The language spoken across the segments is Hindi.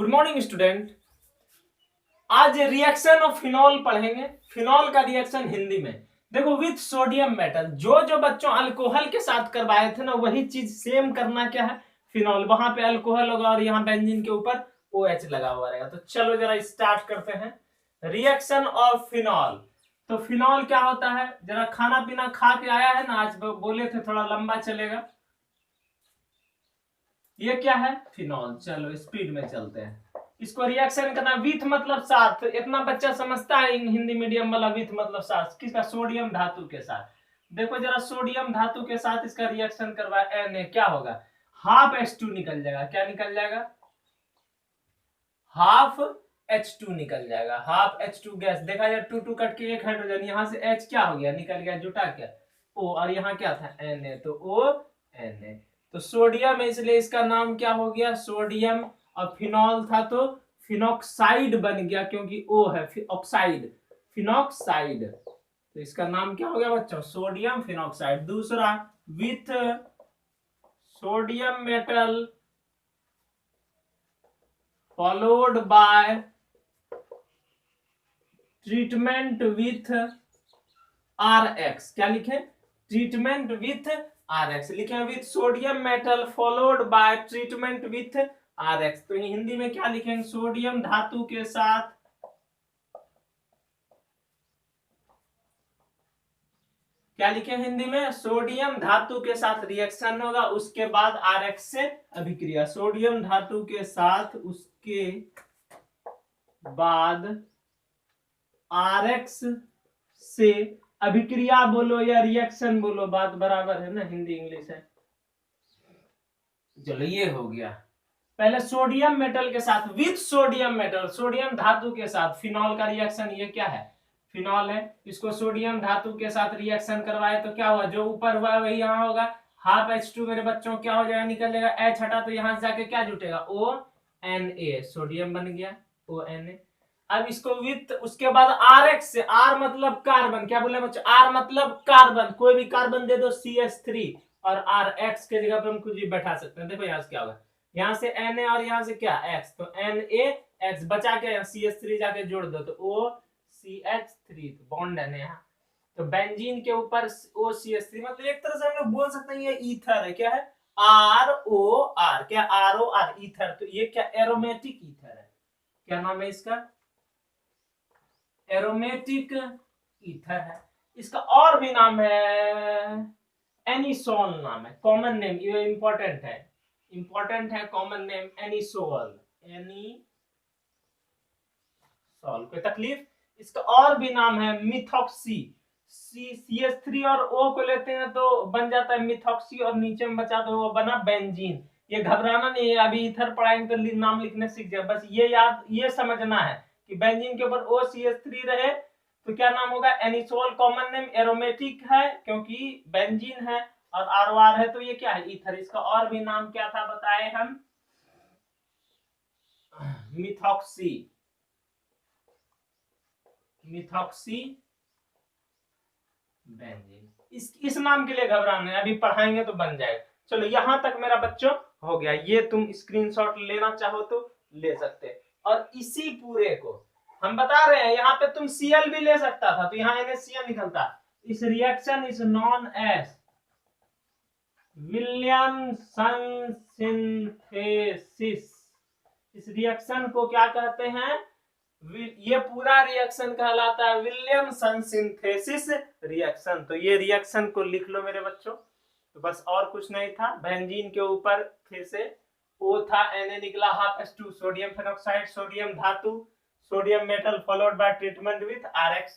Good morning student. आज रिएक्शन ऑफ फिनॉल पढ़ेंगे। फिनॉल का रिएक्शन हिंदी में देखो, विथ सोडियम मेटल। जो बच्चों अल्कोहल के साथ करवाए थे ना, वही चीज सेम करना क्या है, फिनॉल। वहां पे अल्कोहल होगा और यहाँ बेंजीन के ऊपर OH लगा हुआ रहेगा। तो चलो जरा स्टार्ट करते हैं। Reaction of phenol. तो फिनॉल क्या होता है, जरा खाना पीना खा के आया है ना, आज बोले थे थोड़ा लंबा चलेगा। ये क्या है, फिनॉल। चलो स्पीड में चलते हैं। इसको रिएक्शन करना, विथ मतलब साथ। इतना बच्चा समझता है हिंदी मीडियम वाला, विथ मतलब साथ किसका, सोडियम धातु के साथ। देखो जरा, सोडियम धातु के साथ इसका रिएक्शन करवा Na, क्या होगा, हाफ H2 निकल जाएगा। क्या निकल जाएगा, हाफ H2 निकल जाएगा। Half H2 gas. देखा जाए 2 कट के एक हाइड्रोजन, यहां से H क्या हो गया, निकल गया, जुटा क्या O, और यहाँ क्या था Na, तो ONA। तो सोडियम है, इसलिए इसका नाम क्या हो गया, सोडियम। और फिनॉल था तो फिनॉक्साइड बन गया, क्योंकि O है ऑक्साइड, फिनॉक्साइड। तो इसका नाम क्या हो गया बच्चों, सोडियम फिनॉक्साइड। दूसरा, with sodium metal followed by treatment with RX। क्या लिखे, ट्रीटमेंट विथ RX लिखे, with sodium metal followed by treatment with RX। तो हिंदी में क्या लिखेंगे, सोडियम धातु के साथ, क्या लिखे हिंदी में, सोडियम धातु के साथ रिएक्शन होगा, उसके बाद RX से अभिक्रिया। सोडियम धातु के साथ उसके बाद RX से अभिक्रिया बोलो या रिएक्शन बोलो, बात बराबर है ना, हिंदी इंग्लिश है। चलो ये हो गया। पहले सोडियम मेटल के साथ, विथ सोडियम मेटल, सोडियम धातु के साथ फिनॉल का रिएक्शन। ये क्या है, फिनॉल है। इसको सोडियम धातु के साथ रिएक्शन करवाए तो क्या हुआ, जो ऊपर हुआ वही यहाँ होगा। हाफ H2 मेरे बच्चों क्या हो जाएगा, निकल जाएगा। H हटा तो यहाँ से जाके क्या जुटेगा, ONA, सोडियम बन गया, ONA। अब इसको विथ, उसके बाद RX से, R मतलब कार्बन। क्या बोले बच्चों, R मतलब कार्बन। कोई भी कार्बन दे दो, CH3, और RX के जगह पे हम कुछ भी बैठा सकते हैं। देखो यहाँ से क्या होगा, यहाँ से Na और यहाँ से क्या X, तो NaX बचा के CH3 जाके जोड़ दो तो OCH3, तो बॉन्ड है ना यहाँ। तो बेंजीन के ऊपर OCH3, मतलब एक तरह से हम लोग बोल सकते हैं ये ईथर है। क्या है, ROR, क्या ROR, ईथर। तो ये क्या, एरोमेटिक ईथर है। क्या नाम है इसका, एरोमेटिक ईथर है। इसका और भी नाम है, एनिसोल नाम है, कॉमन नेम। ये इंपॉर्टेंट है, इंपॉर्टेंट है कॉमन नेम, एनिसोल। एनिसोल, कोई तकलीफ। इसका और भी नाम है मिथॉक्सी। CH3 और O को लेते हैं तो बन जाता है मिथॉक्सी, और नीचे में बचा तो वो बना बेंजीन। ये घबराना नहीं है, अभी इथर पढ़ाएंगे तो नाम लिखने सीख जाए। बस ये याद, ये समझना है कि बेंजीन के ऊपर OCH3 रहे तो क्या नाम होगा, एनिसोल। कॉमन नेम एरोमेटिक है क्योंकि बेंजीन है, और ROR है तो ये क्या है, ईथर। इसका और भी नाम क्या था बताए हम, मिथॉक्सी, मिथॉक्सी बेंजीन। इस नाम के लिए घबराना है, अभी पढ़ाएंगे तो बन जाएगा। चलो यहां तक मेरा बच्चों हो गया। ये तुम स्क्रीनशॉट लेना चाहो तो ले सकते, और इसी पूरे को हम बता रहे हैं। यहाँ पे तुम Cl भी ले सकता था, तो यहाँ NaCl निकलता। इस reaction is known as Williamson synthesis. इस रिएक्शन को क्या कहते हैं, ये पूरा रिएक्शन कहलाता है विलियमसन सिंथेसिस रिएक्शन। तो ये रिएक्शन को लिख लो मेरे बच्चों। तो बस और कुछ नहीं था, बेंजीन के ऊपर फिर से O था, Na निकला, half H2, sodium phenoxide, sodium धातु, sodium metal followed by treatment with RX।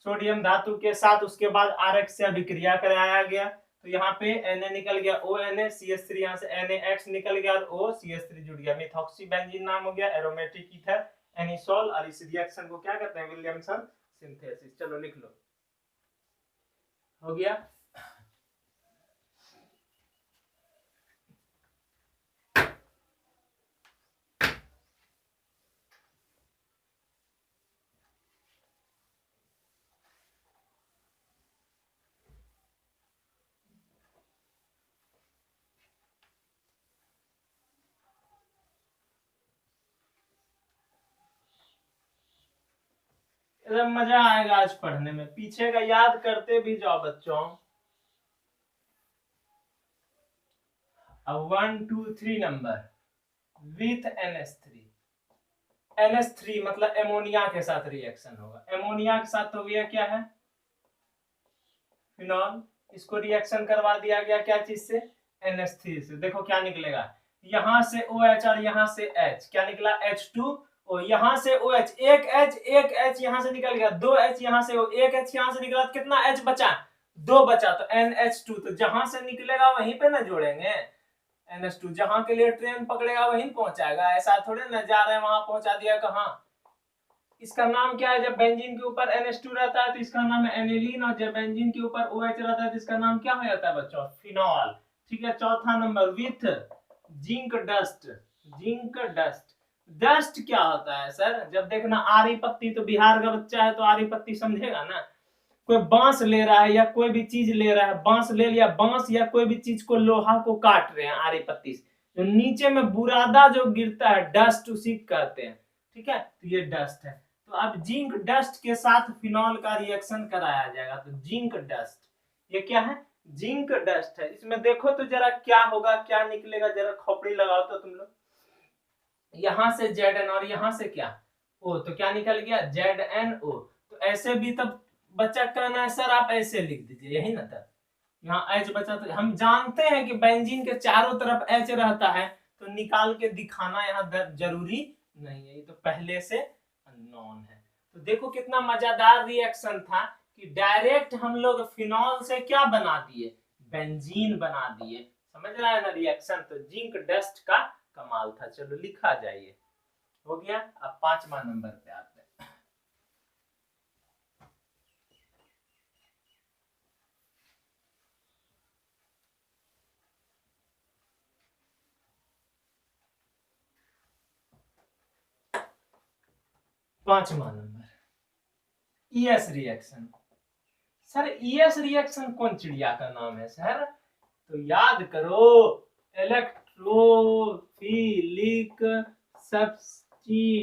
Sodium धातु के साथ उसके बाद RX से अभिक्रिया कराया गया, तो यहाँ पे Na निकल गया, ONA, CH3 यहाँ से NaX निकल गया, और OCH3 जुड़ गया, मिथॉक्सी बेंजीन नाम हो गया, एरोमेटिक ईथर, एनिसोल। और इस रिएक्शन को क्या कहते हैं, विलियमसन सिंथेसिस। चलो लिख लो, हो गया। एकदम मजा आएगा आज पढ़ने में, पीछे का याद करते भी जाओ बच्चों। अब 1 2 3 नंबर विथ NH3। NH3 मतलब एमोनिया के साथ रिएक्शन होगा, एमोनिया के साथ तो यह क्या है, फिनॉल। इसको रिएक्शन करवा दिया गया क्या चीज से, NH3 से। देखो क्या निकलेगा, यहां से OH और यहां से H, क्या निकला H2O, यहां से OH, एक H यहां से निकल गया, 2 H यहां से, एक H यहां से निकला, कितना H बचा, 2 बचा, तो NH2। तो जहां से निकलेगा वहीं पे ना जोड़ेंगे, NH2 जहां के लिए ट्रेन पकड़ेगा वहीं पहुंचाएगा, ऐसा थोड़े ना जा रहे हैं वहां पहुंचा दिया कहां। इसका नाम क्या है, जब बेंजीन के ऊपर NH2 रहता है तो इसका नाम है एनिलीन, और जब बेंजीन के ऊपर OH रहता है तो इसका नाम क्या हो जाता है बच्चों, फिनॉल। ठीक है, चौथा number with zinc dust. Zinc dust, dust क्या होता है सर, जब देखना आरी पत्ती, तो बिहार का बच्चा है तो आरी पत्ती समझेगा ना। कोई बांस ले रहा है या कोई भी चीज ले रहा है, बांस ले लिया, बांस या कोई भी चीज को, लोहा को काट रहे हैं आरी पत्ती से, तो नीचे में बुरादा जो गिरता है, डस्ट उसी कहते हैं। ठीक है, तो ये डस्ट है। तो अब जिंक डस्ट के साथ फिनॉल का रिएक्शन कराया जाएगा, तो जिंक डस्ट, ये क्या है, जिंक डस्ट है। इसमें देखो तो जरा क्या होगा, क्या निकलेगा, जरा खोपड़ी लगाओ तो तुम लोग, यहां से Zn और यहां से क्या O, तो क्या निकल गया ZnO। तो ऐसे भी तब बच्चा कहना है सर आप ऐसे लिख दीजिए, यही ना था, यहाँ H बचा, तो हम जानते हैं कि बेंजीन के चारों तरफ H रहता है, तो निकाल के दिखाना यहाँ जरूरी नहीं है, ये तो पहले से अननोन है। तो देखो कितना मजेदार रिएक्शन था कि डायरेक्ट हम लोग फिनॉल से क्या बना दिए, बेंजीन बना दिए। समझ रहा है ना रिएक्शन, तो जिंक डस्ट का कमाल था। चलो लिखा जाइए, हो गया। अब 5वां नंबर पे आते हैं। पांचवा number ES reaction. Sir ES reaction कौन चिड़िया का नाम है सर, तो याद करो, electrophilic substitution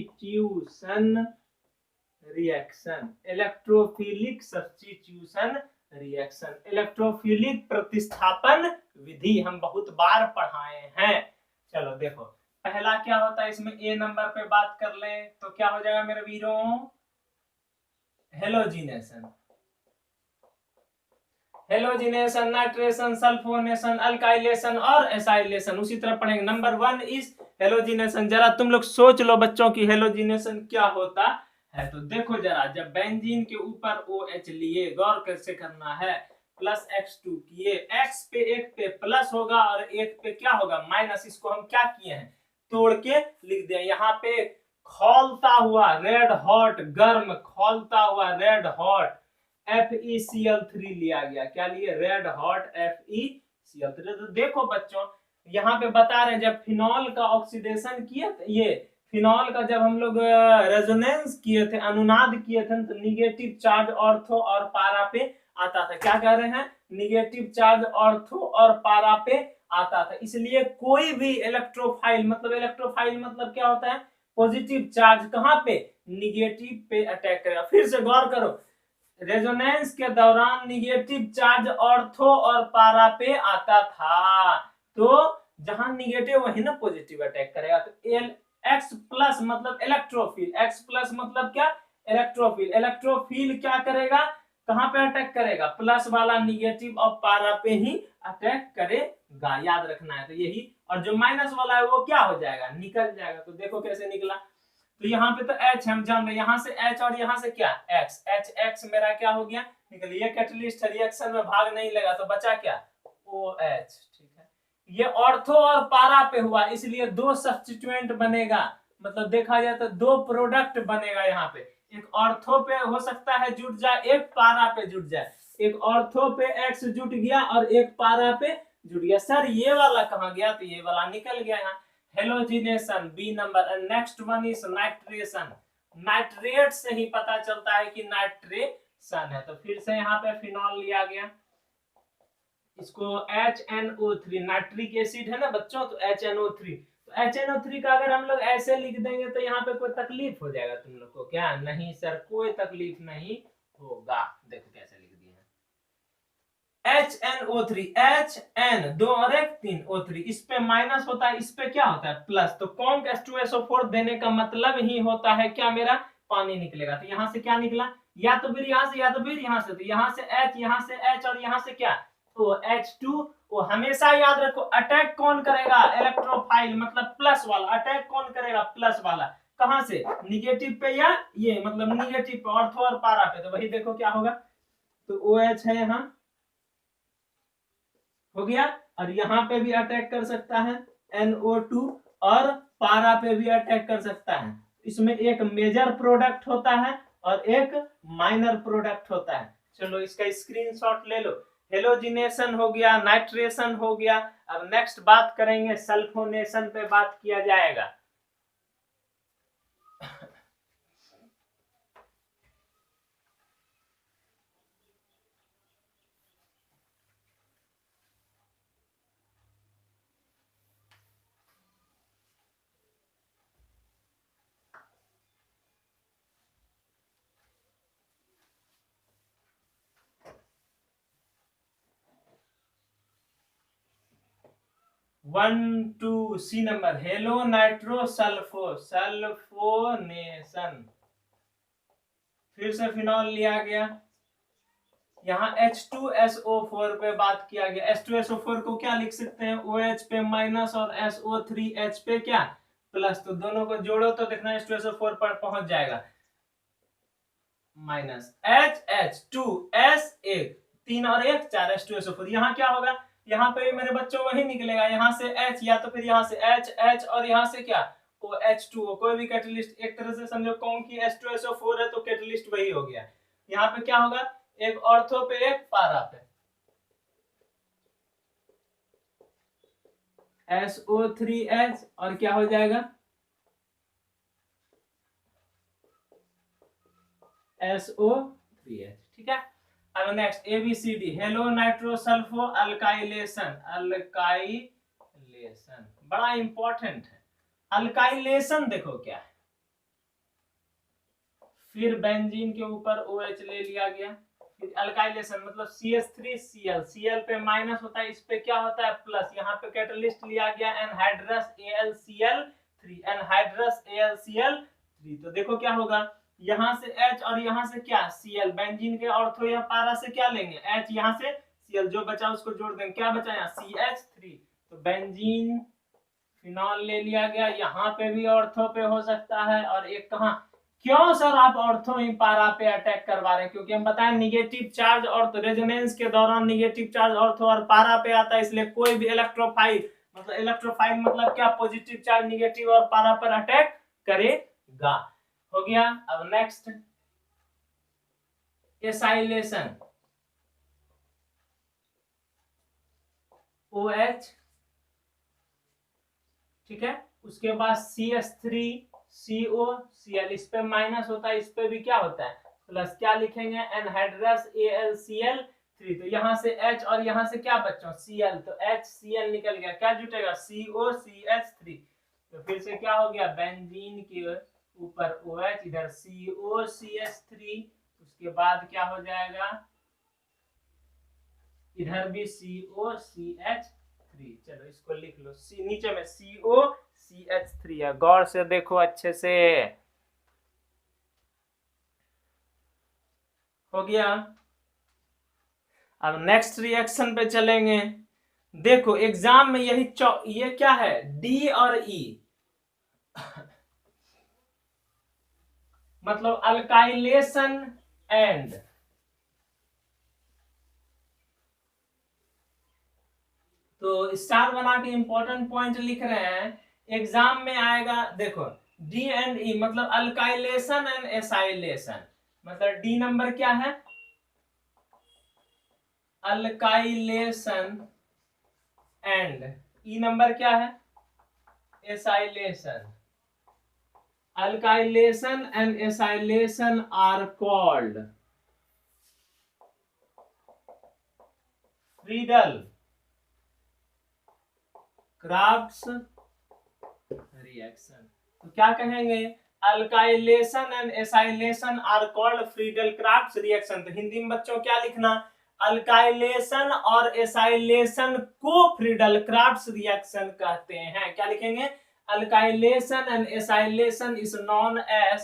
reaction, electrophilic substitution reaction, electrophilic प्रतिस्थापन विधि हम बहुत बार पढ़ाए हैं। चलो देखो पहला क्या होता है, इसमें A नंबर पे बात कर ले तो क्या हो जाएगा मेरे वीरों, halogenation. Halogenation, nitration, sulphonation, alkylation और एसाइलेशन उसी तरह पढ़ेंगे। Number 1 is halogenation. जरा तुम लोग सोच लो बच्चों की हेलोजिनेशन क्या होता है, तो देखो जरा, जब बेंजीन के ऊपर OH लिए, गौर कैसे करना है, प्लस X2 किए, X पे एक पे प्लस होगा और एक पे क्या होगा माइनस, इसको हम क्या किए हैं तोड़ के लिख दिया। यहाँ पे खौलता हुआ रेड हॉट, गर्म खौलता हुआ रेड हॉट FeCl3 लिया गया, क्या लिए, रेड हॉट FeCl3। तो देखो बच्चों यहाँ पे बता रहे हैं, जब फिनॉल का ऑक्सीडेशन किए थे, ये फिनॉल का जब हम लोग रेजोनेंस किए थे, अनुनाद किए थे, तो निगेटिव चार्ज ऑर्थो और पारा पे आता था। क्या कह रहे हैं, निगेटिव चार्ज ऑर्थो और पारा पे आता था। इसलिए कोई भी इलेक्ट्रोफाइल मतलब क्या होता है, पॉजिटिव चार्ज कहाँ पे, निगेटिव पे अटैक करेगा। फिर से गौर करो, रेजोनेंस के दौरान निगेटिव चार्ज ऑर्थो और पारा पे आता था, तो जहां निगेटिव वही ना पॉजिटिव अटैक करेगा। तो X प्लस मतलब इलेक्ट्रोफिल, X प्लस मतलब क्या, इलेक्ट्रोफिल। इलेक्ट्रोफिल क्या करेगा, कहां पे अटैक करेगा, प्लस वाला निगेटिव और पारा पे ही अटैक करेगा, याद रखना है। तो यही, और जो माइनस वाला है वो क्या हो जाएगा, निकल जाएगा। तो देखो कैसे निकला, तो यहाँ पे तो H हम जान रहे, यहाँ से H और यहाँ से क्या X, H मेरा क्या हो गया निकल, ये कैटलिस्ट रिएक्शन में भाग नहीं लगा, तो बचा क्या OH। ठीक है, ये ऑर्थो और पारा पे हुआ, इसलिए 2 सब्स्टिट्यूएंट बनेगा, मतलब देखा जाए तो 2 प्रोडक्ट बनेगा। यहाँ पे एक ऑर्थो पे हो सकता है जुट जाए, एक पारा पे जुट जाए, एक ऑर्थो पे X जुट गया और एक पारा पे जुट गया। सर ये वाला कहाँ गया, तो ये वाला निकल गया यहाँ, halogenation B number. And next one is nitration. Nitrate से ही पता चलता है कि नाइट्रेशन है, तो फिर से यहाँ पे फिनॉल लिया गया, इसको HNO3, नाइट्रिक एसिड है ना बच्चों, तो HNO3, तो HNO3 का अगर हम लोग ऐसे लिख देंगे तो यहाँ पे कोई तकलीफ हो जाएगा तुम लोग को क्या? नहीं सर, कोई तकलीफ नहीं होगा। देखो कैसे लिख दिए हैं, HNO3, HN 2 और 1 3 O3, इस पे माइनस होता है, इस पे क्या होता है प्लस। तो कॉन्क H2SO4 देने का मतलब ही होता है क्या, मेरा पानी निकलेगा। तो यहाँ से क्या निकला, या तो फिर यहाँ से या तो फिर यहाँ से, तो यहाँ से H, यहाँ से H और यहाँ से क्या, तो H2। वो हमेशा याद रखो, अटैक कौन करेगा, इलेक्ट्रोफाइल मतलब प्लस वाला अटैक कौन करेगा, प्लस वाला। कहां से, निगेटिव पे या ये मतलब निगेटिव पे, ऑर्थो और पारा पे। तो वही देखो क्या होगा, तो OH है यहाँ, हो गया। और यहाँ पे भी अटैक कर सकता है NO2, और पारा पे भी अटैक कर सकता है। इसमें एक मेजर प्रोडक्ट होता है और एक माइनर प्रोडक्ट होता है। चलो इसका स्क्रीनशॉट ले लो। हेलोजिनेशन हो गया, नाइट्रेशन हो गया। अब नेक्स्ट बात करेंगे सल्फोनेशन पे बात किया जाएगा। One two C number, halo nitro sulpho, sulphonation. फिर से फिनॉल लिया गया, यहाँ H2SO4 पे बात किया गया। H2SO4 को क्या लिख सकते हैं, OH पे माइनस और SO3H पे क्या प्लस। तो दोनों को जोड़ो तो देखना H2SO4 पर पहुंच जाएगा, माइनस HH2S1 3 और 1 4 H2SO4। यहाँ क्या होगा, यहाँ पे मेरे बच्चों वही निकलेगा, यहाँ से H या तो फिर यहाँ से H H और यहाँ से क्या OH2O। कोई भी कैटलिस्ट एक तरह से समझो, कौन की H2SO4 है तो कैटलिस्ट वही हो गया। यहाँ पे क्या होगा, एक ऑर्थो पे एक पारा पे, SO3H और क्या हो जाएगा SO3H। ठीक है। अब next ABCD, halo nitro sulpho alkylation. Alkylation बड़ा इंपॉर्टेंट है। अल्काइलेशन देखो क्या है, फिर बेंजीन के ऊपर OH ले लिया गया। फिर अल्काइलेशन मतलब CH3Cl, Cl पे माइनस होता है, इस पे क्या होता है प्लस। यहाँ पे कैटलिस्ट लिया गया एनहाइड्रस AlCl3, एनहाइड्रस AlCl3। तो देखो क्या होगा, यहाँ से H और यहाँ से क्या Cl, बेंजीन के ऑर्थो या पारा से क्या लेंगे H, यहाँ से Cl, जो बचा उसको जोड़ देंगे, क्या बचा यहाँ CH3। तो बेंजीन फिनॉल ले लिया गया, यहाँ पे भी ऑर्थो पे हो सकता है। और एक कहाँ, क्यों सर आप ऑर्थो ही पारा पे अटैक करवा रहे हैं, क्योंकि हम बताएं निगेटिव चार्ज और रेजोनेंस के दौरान निगेटिव चार्ज ऑर्थो और पारा पे आता है, इसलिए कोई भी इलेक्ट्रोफाइल मतलब क्या, पॉजिटिव चार्ज निगेटिव और पारा पर अटैक करेगा। हो गया। अब नेक्स्ट एसाइलेशन, OH, ठीक है। उसके बाद CH3COCl, इस पे माइनस होता है, इस पे भी क्या होता है प्लस। क्या लिखेंगे एनहाइड्रस AlCl3। तो यहाँ से H और यहाँ से क्या बच्चों Cl, तो HCl निकल गया, क्या जुटेगा COCH3। तो फिर से क्या हो गया, बेंजीन के ऊपर OH, इधर COCH3। उसके बाद क्या हो जाएगा, इधर भी COCH3। चलो इसको लिख लो, नीचे में COCH3 है, गौर से देखो अच्छे से। हो गया। अब नेक्स्ट रिएक्शन पे चलेंगे। देखो एग्जाम में यही ये क्या है, D और E मतलब अल्काइलेशन एंड, तो स्टार बना के इंपॉर्टेंट पॉइंट लिख रहे हैं, एग्जाम में आएगा। देखो D एंड E मतलब अल्काइलेशन एंड एसाइलेशन, मतलब D नंबर क्या है अल्काइलेशन एंड E नंबर क्या है acylation. Alkylation and acylation are called Friedel, Crafts reaction. तो क्या कहेंगे, alkylation and acylation are called Friedel Crafts reaction. तो हिंदी में बच्चों क्या लिखना, अल्काइलेशन और एसाइलेशन को फ्रीडल क्राफ्ट रिएक्शन कहते हैं। क्या लिखेंगे, alkylation and acylation is known as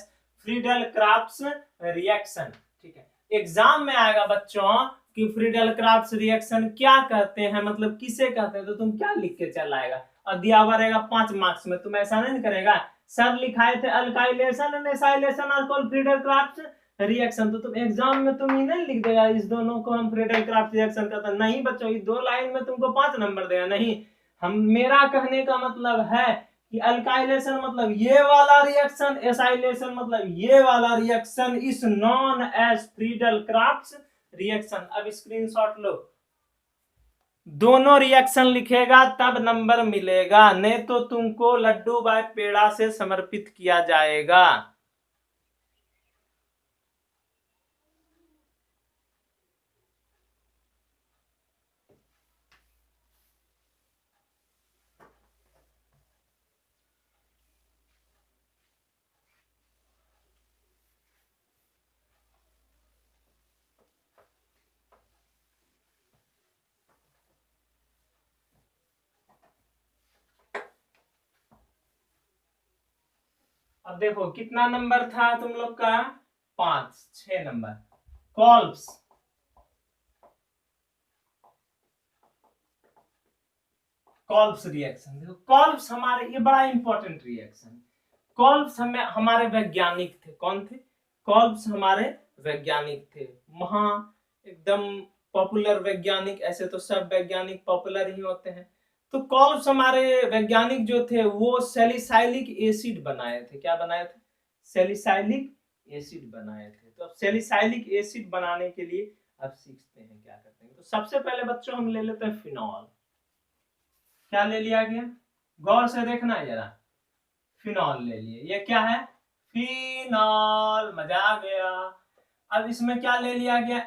Friedel Crafts reaction. ठीक है, एग्जाम में आएगा बच्चों कि फ्रीडल क्राफ्ट रिएक्शन क्या कहते हैं, मतलब किसे कहते हैं, तो तुम क्या लिख के चल आएगा, और दिया हुआ रहेगा 5 मार्क्स में, तुम ऐसा नहीं करेगा, सर लिखाए थे alkylation and acylation are called Friedel Crafts reaction, तो तुम एग्जाम में तुम ही नहीं लिख देगा इस दोनों को हम फ्रीडल क्राफ्ट रिएक्शन कहते हैं। नहीं बच्चों, ये 2 लाइन में तुमको 5 नंबर देगा नहीं। हम, मेरा कहने का मतलब है कि अल्काइलेशन मतलब ये वाला रिएक्शन, एसाइलेशन मतलब ये वाला reaction is known as Friedel Crafts reaction. अब स्क्रीनशॉट लो, दोनों रिएक्शन लिखेगा तब नंबर मिलेगा, नहीं तो तुमको लड्डू बाय पेड़ा से समर्पित किया जाएगा। अब देखो कितना नंबर था तुम लोग का, 6 नंबर। कॉल्प्स, कॉल्प्स रिएक्शन, देखो कॉल्प्स हमारे, ये बड़ा इंपॉर्टेंट रिएक्शन। कॉल्प्स हमें, हमारे वैज्ञानिक थे, कौन थे, कॉल्प्स हमारे वैज्ञानिक थे, महा एकदम पॉपुलर वैज्ञानिक, ऐसे तो सब वैज्ञानिक पॉपुलर ही होते हैं। तो कॉल्प्स हमारे वैज्ञानिक जो थे वो सैलिसाइलिक एसिड बनाए थे। क्या बनाए थे, सैलिसाइलिक एसिड बनाए थे। तो अब सैलिसाइलिक एसिड बनाने के लिए अब सीखते हैं क्या करते हैं। तो सबसे पहले बच्चों हम ले लेते हैं फिनॉल। क्या ले लिया गया, गौर से देखना जरा, फिनॉल ले लिए, ये क्या है, फिनॉल, मजा आ गया। अब इसमें क्या ले लिया गया,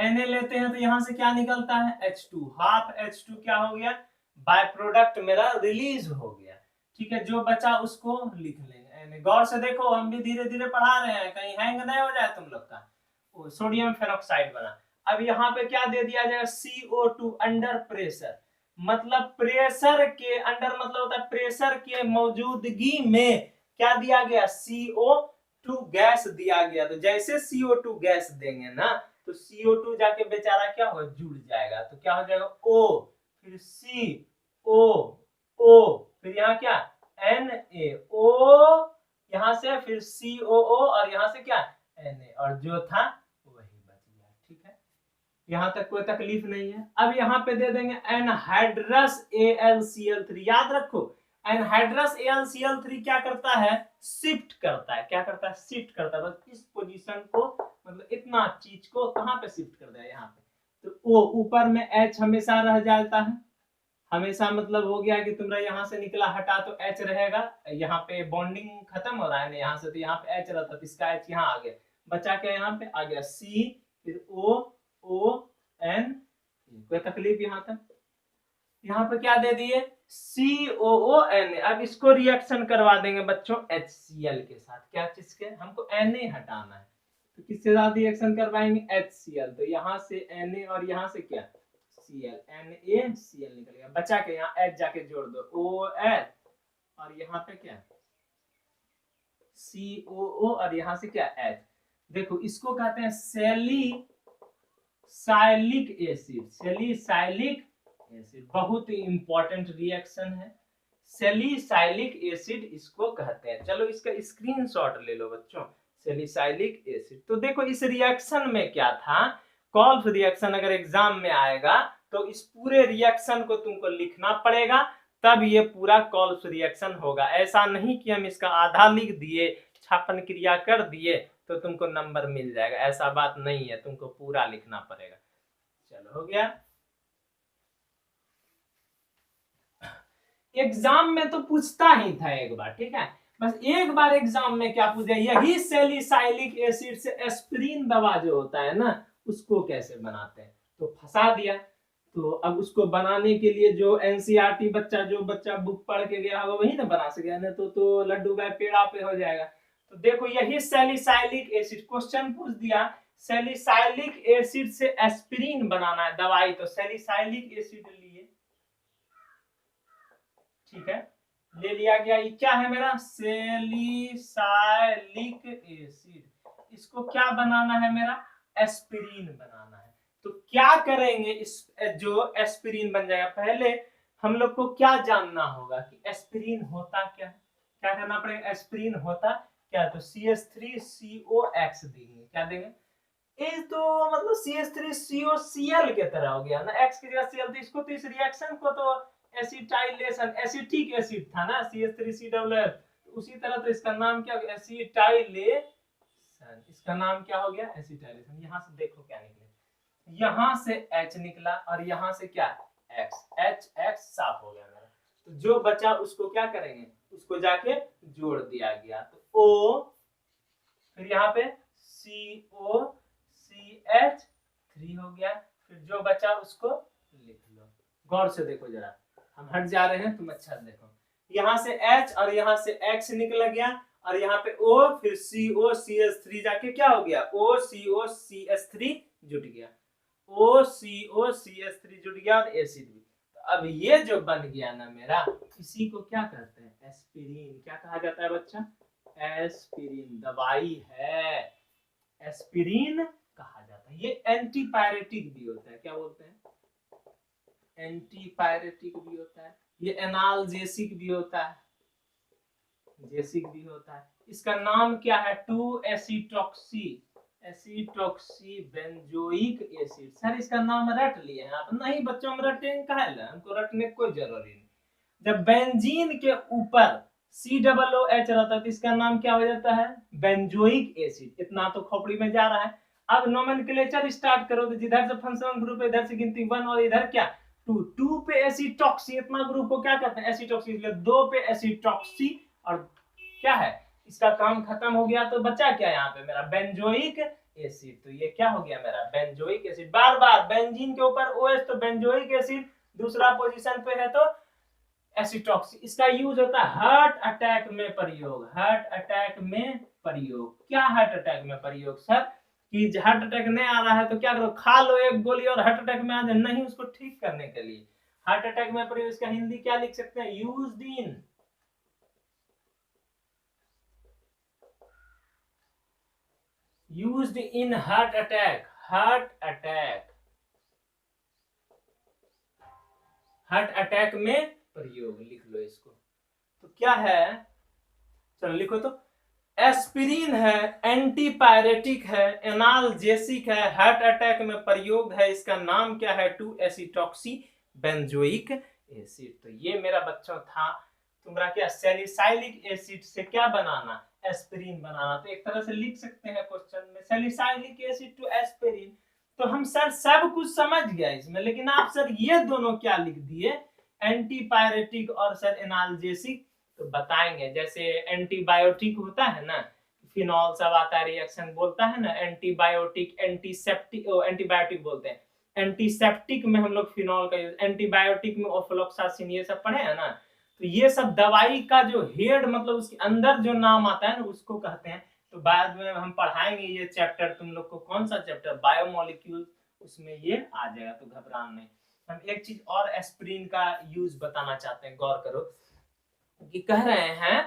Na लेते हैं तो यहां से क्या निकलता है, H2, हाफ H2 क्या हो गया, बाय प्रोडक्ट मेरा रिलीज हो गया। ठीक है, जो बचा उसको लिख लेंगे। गौर से देखो, हम भी धीरे धीरे पढ़ा रहे हैं, कहीं हैंग नहीं हो जाए तुम लोग का। सोडियम फेरोक्साइड बना। अब यहाँ पे क्या दे दिया जाएगा, CO2 अंडर प्रेशर, मतलब प्रेशर के अंडर, मतलब होता है प्रेशर के मौजूदगी में क्या दिया गया, CO2 गैस दिया गया। तो जैसे CO2 गैस देंगे ना, तो CO2 जाके बेचारा क्या हो, जुड़ जाएगा। तो क्या हो जाएगा, O, फिर CO, फिर यहाँ क्या, NaO, यहाँ से फिर COO, और यहाँ से क्या, Na, और जो था वही बच गया। ठीक है, यहाँ तक कोई तकलीफ नहीं है। अब यहाँ पे दे देंगे एनहाइड्रस AlCl3। याद रखो, एनहाइड्रस AlCl3 क्या करता है, शिफ्ट करता है। क्या करता है, शिफ्ट करता है। बस इस पोजीशन को, मतलब इतना चीज को कहाँ पे शिफ्ट कर दिया, यहाँ पे। तो वो ऊपर में H हमेशा रह जाता है, हमेशा मतलब हो गया कि तुम्हारा यहाँ से निकला हटा तो H रहेगा, यहाँ पे बॉन्डिंग खत्म हो रहा है ना यहाँ से, तो यहाँ पे H रहता, तो इसका H यहाँ आ गया, बचा क्या यहाँ पे आ गया C, फिर ON, कोई तकलीफ यहाँ तक। यहाँ पे क्या दे दिए, COONA। अब इसको रिएक्शन करवा देंगे बच्चों HCl के साथ। क्या चीज के, हमको Na हटाना है, तो किसके साथ रिएक्शन करवाएंगे, HCl। तो यहाँ से Na और यहाँ से क्या, Cl, NaCl निकल गया, बचा के यहाँ H जाके जोड़ दो, OH, और यहाँ पे क्या COO, और यहाँ से क्या H। देखो इसको कहते हैं सैलिसाइलिक एसिड। सैलिसाइलिक एसिड बहुत ही इंपॉर्टेंट रिएक्शन है, सैलिसाइलिक एसिड इसको कहते हैं। चलो इसका स्क्रीनशॉट ले लो बच्चों, सैलिसाइलिक एसिड। तो देखो इस रिएक्शन में क्या था, कॉल्फ रिएक्शन अगर एग्जाम में आएगा तो इस पूरे रिएक्शन को तुमको लिखना पड़ेगा, तब ये पूरा कॉल्फ रिएक्शन होगा। ऐसा नहीं कि हम इसका आधा लिख दिए, छापन क्रिया कर दिए तो तुमको नंबर मिल जाएगा, ऐसा बात नहीं है, तुमको पूरा लिखना पड़ेगा। चलो हो गया। एग्जाम में तो पूछता ही था एक बार, ठीक है, बस एक बार एग्जाम में क्या पूछा, यही सैलिसाइलिक एसिड से एस्पिरिन दवा जो होता है ना, उसको कैसे बनाते हैं, तो फंसा दिया। तो अब उसको बनाने के लिए जो एनसीईआरटी जो बच्चा बुक पढ़ के गया होगा वही ना बना सकेगा, नहीं तो लड्डू भाई पेड़ा पे हो जाएगा। तो देखो यही सैलिसाइलिक एसिड क्वेश्चन पूछ दिया, सैलिसाइलिक एसिड से एस्पिरिन बनाना है दवाई, तो सैलिसाइलिक एसिड लिए, ठीक है, ले लिया गया। ये क्या है मेरा सैलिसाइलिक एसिड, इसको क्या बनाना है मेरा, एस्पिरिन बनाना है। तो क्या करेंगे, इस जो एस्पिरिन बन जाएगा, पहले हम लोग को क्या जानना होगा कि एस्पिरिन होता क्या है, क्या करना पड़ेगा, एस्पिरिन होता क्या, तो CH3COX देंगे, क्या देंगे, ये तो मतलब CH3COCl के तरह हो गया ना, X की जगह Cl, तो इसको तो इस रिएक्शन को तो एसिटाइलेशन, एसिटिक एसिड था ना CH3COOF, उसी तरह तो इसका नाम क्या हो गया, एसिटाइलेशन, इसका नाम क्या हो गया, एसिटाइलेशन। यहाँ से देखो क्या निकले, यहाँ से H निकला और यहाँ से क्या X, H साफ हो गया मेरा। तो जो बचा उसको क्या करेंगे, उसको जाके जोड़ दिया गया, तो O, फिर यहाँ पे COCH3 हो गया, फिर जो बचा उसको लिख लो। गौर से देखो जरा, हम हट जा रहे हैं, तुम अच्छा देखो, यहाँ से H और यहाँ से X निकल गया, और यहाँ पे O, फिर COCH3 जाके क्या हो गया, OCOCH3 जुट गया, OCOCH3 जुट गया और एसिड भी। तो अब ये जो बन गया ना मेरा, इसी को क्या कहते हैं, एस्पिरिन। क्या कहा जाता है बच्चा, एस्पिरिन, दवाई है, एस्पिरिन कहा जाता है। ये एंटीपायरेटिक भी होता है, क्या बोलते हैं, एंटीपायरेटिक भी होता है, ये एनाल्जेसिक भी होता है, जेसिक भी होता है। इसका नाम क्या है, 2-एसिटॉक्सी बेंजोइक एसिड। सर इसका नाम रट लिए हैं आप, नहीं बच्चों हम रटेंगे काहे ला, हमको रटने की कोई जरूरी नहीं। जब बेंजीन के ऊपर COOH रहता है तो इसका नाम क्या हो जाता है, बेंजोइक एसिड। इतना तो खोपड़ी में जा रहा है। अब नोमेनक्लेचर स्टार्ट करो, तो जिधर से फंक्शनल ग्रुप है इधर से गिनती 1 और इधर क्या 2 पे एसिटॉक्सी, इतना ग्रुप को क्या कहते हैं, एसिटॉक्सी, इसलिए 2 पे एसिटॉक्सी, और क्या है इसका काम खत्म हो गया, तो बचा क्या यहाँ पे मेरा, बेंजोइक एसिड। तो ये क्या हो गया मेरा, बेंजोइक एसिड। बार बार बेंजीन के ऊपर OH तो बेंजोइक एसिड, दूसरा पोजीशन पे है तो एसिटॉक्सी। इसका यूज होता है हार्ट अटैक में प्रयोग, हार्ट अटैक में प्रयोग। क्या हार्ट अटैक में प्रयोग सर, कि हार्ट अटैक नहीं आ रहा है तो क्या करो, खा लो एक गोली और हार्ट अटैक में आ जाए, नहीं, उसको ठीक करने के लिए हार्ट अटैक में प्रयोग। इसका हिंदी क्या लिख सकते हैं, used in heart attack, heart attack में प्रयोग, लिख लो इसको। तो क्या है, चलो लिखो तो, एस्पिरिन है, एंटीपायरेटिक है, एनाल्जेसिक है, हार्ट अटैक में प्रयोग है, इसका नाम क्या है, 2-एसिटॉक्सी बेंजोइक एसिड। तो ये मेरा बच्चों था तुम्हारा क्या, सैलिसाइलिक एसिड से क्या बनाना, एस्पिरिन बनाना। तो एक तरह से लिख सकते हैं क्वेश्चन में, सैलिसाइलिक एसिड टू एस्पिरिन। तो हम सर सब कुछ समझ गया इसमें, लेकिन आप सर ये दोनों क्या लिख दिए, एंटीपायरेटिक और सर एनाल्जेसिक। तो बताएंगे, जैसे एंटीबायोटिक होता है ना, फिनॉल सब आता है, रिएक्शन बोलता है ना, एंटीबायोटिक, एंटीसेप्टिक, एंटीबायोटिक बोलते हैं, एंटीसेप्टिक में हम लोग फिनॉल का यूज, एंटीबायोटिक में ऑफ्लोक्सासिन, ये सब पढ़े हैं ना। तो ये सब दवाई का जो हेड मतलब उसके अंदर जो नाम आता है ना उसको कहते हैं। तो बाद में हम पढ़ाएंगे ये चैप्टर, तुम लोग को कौन सा चैप्टर, बायोमोलिक्यूल, उसमें ये आ जाएगा, तो घबराना नहीं। हम एक चीज और एस्पिरिन का यूज बताना चाहते हैं, गौर करो, कि कह रहे हैं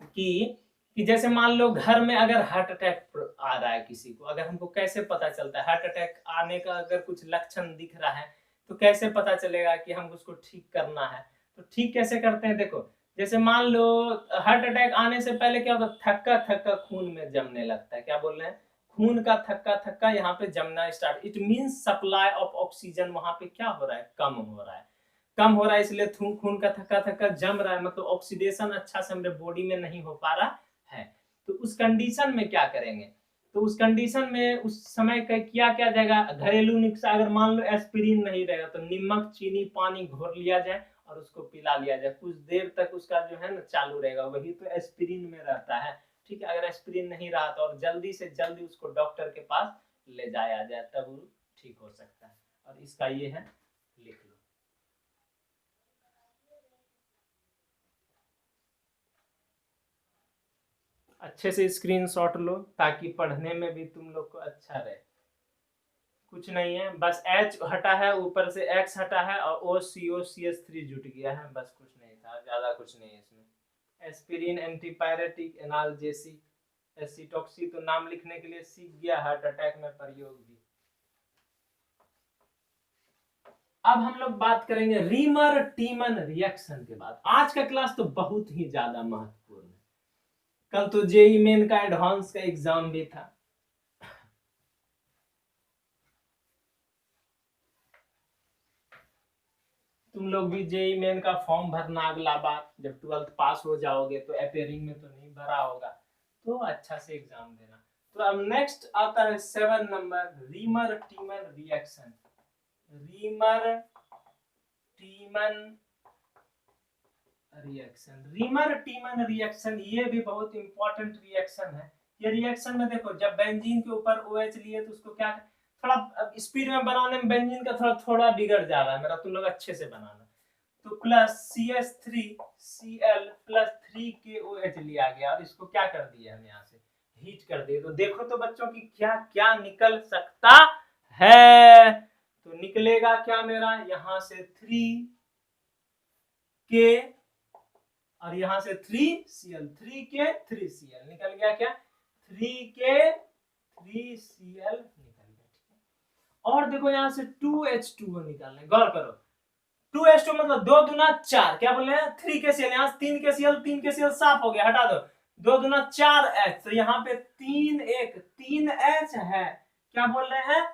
कि जैसे मान लो घर में अगर हार्ट अटैक आ रहा है किसी को, अगर हमको कैसे पता चलता है, हार्ट अटैक आने का अगर कुछ लक्षण दिख रहा है तो कैसे पता चलेगा कि हम उसको ठीक करना है। तो ठीक कैसे करते हैं, देखो, जैसे मान लो हार्ट अटैक आने से पहले क्या होता है, थक्का थक्का खून में जमने लगता है, क्या बोल रहे हैं, खून का थक्का थक्का यहाँ पे जमना start, it means supply of oxygen वहां पे क्या हो रहा है, कम हो रहा है, कम हो रहा है, इसलिए खून का थक्का थक्का जम रहा है, मतलब ऑक्सीडेशन अच्छा से हमारे बॉडी में नहीं हो पा रहा है। तो उस कंडीशन में क्या करेंगे, तो उस कंडीशन में उस समय का क्या क्या जाएगा, घरेलू नुस्खा, अगर मान लो एस्पिरिन नहीं रहेगा तो नमक चीनी पानी घोर लिया जाए और उसको पिला लिया जाए, कुछ देर तक उसका जो है ना चालू रहेगा, वही तो एस्पिरिन में रहता है। ठीक है, अगर एस्पिरिन नहीं रहा तो और जल्दी से जल्दी उसको डॉक्टर के पास ले जाया जाए, तब वो ठीक हो सकता है। और इसका ये है लिख लो। अच्छे से स्क्रीनशॉट लो ताकि पढ़ने में भी तुम लोग को अच्छा रहे। कुछ नहीं है, बस H हटा है, ऊपर से X हटा है और OCO-CH3 जुट गया है, बस कुछ नहीं था, ज्यादा कुछ नहीं है इसमें। एस्पिरिन, एंटीपायरेटिक, एनाल्जेसिक, एसिटॉक्सी तो नाम लिखने के लिए सीख गया, हार्ट अटैक में प्रयोग भी। अब हम लोग बात करेंगे रीमर टीमन रिएक्शन के बाद। आज का क्लास तो बहुत ही ज्यादा महत्वपूर्ण है, कल तो जेई मेन का एडवांस का एग्जाम भी था। तुम लोग भी जेई मेन का फॉर्म भरना अगला बार, जब 12th पास हो जाओगे तो अपेयरिंग में तो नहीं भरा होगा, तो अच्छा से एग्जाम देना। तो अब नेक्स्ट आता है 7 number, reamer टीमन reaction. Reamer टीमन reaction, reamer टीमन reaction, ये भी बहुत इंपॉर्टेंट रिएक्शन है। ये रिएक्शन में देखो, जब बेंजीन के ऊपर OH लिए तो उसको क्या, थोड़ा स्पीड में बनाने में बेंजीन का थोड़ा बिगड़ जा रहा है मेरा, तुम लोग अच्छे से बनाना। तो प्लस CH3Cl प्लस 3KOH लिया गया और इसको क्या कर दिया हम यहाँ से हीट कर दिए। तो देखो तो बच्चों की क्या क्या निकल सकता है। तो निकलेगा क्या मेरा, यहाँ से 3K और यहाँ से 3Cl, 3K 3Cl निकल गया क्या, 3K 3Cl निकल गया। और देखो यहाँ से 2H2O निकालना है, गौर करो, 2H2 मतलब 2 दूना 4, क्या बोल रहे हैं 3KCl, यहाँ से 3KCl साफ हो गया, हटा दो, 2 दूना 4H, तो यहाँ पे 3H है, क्या बोल रहे हैं,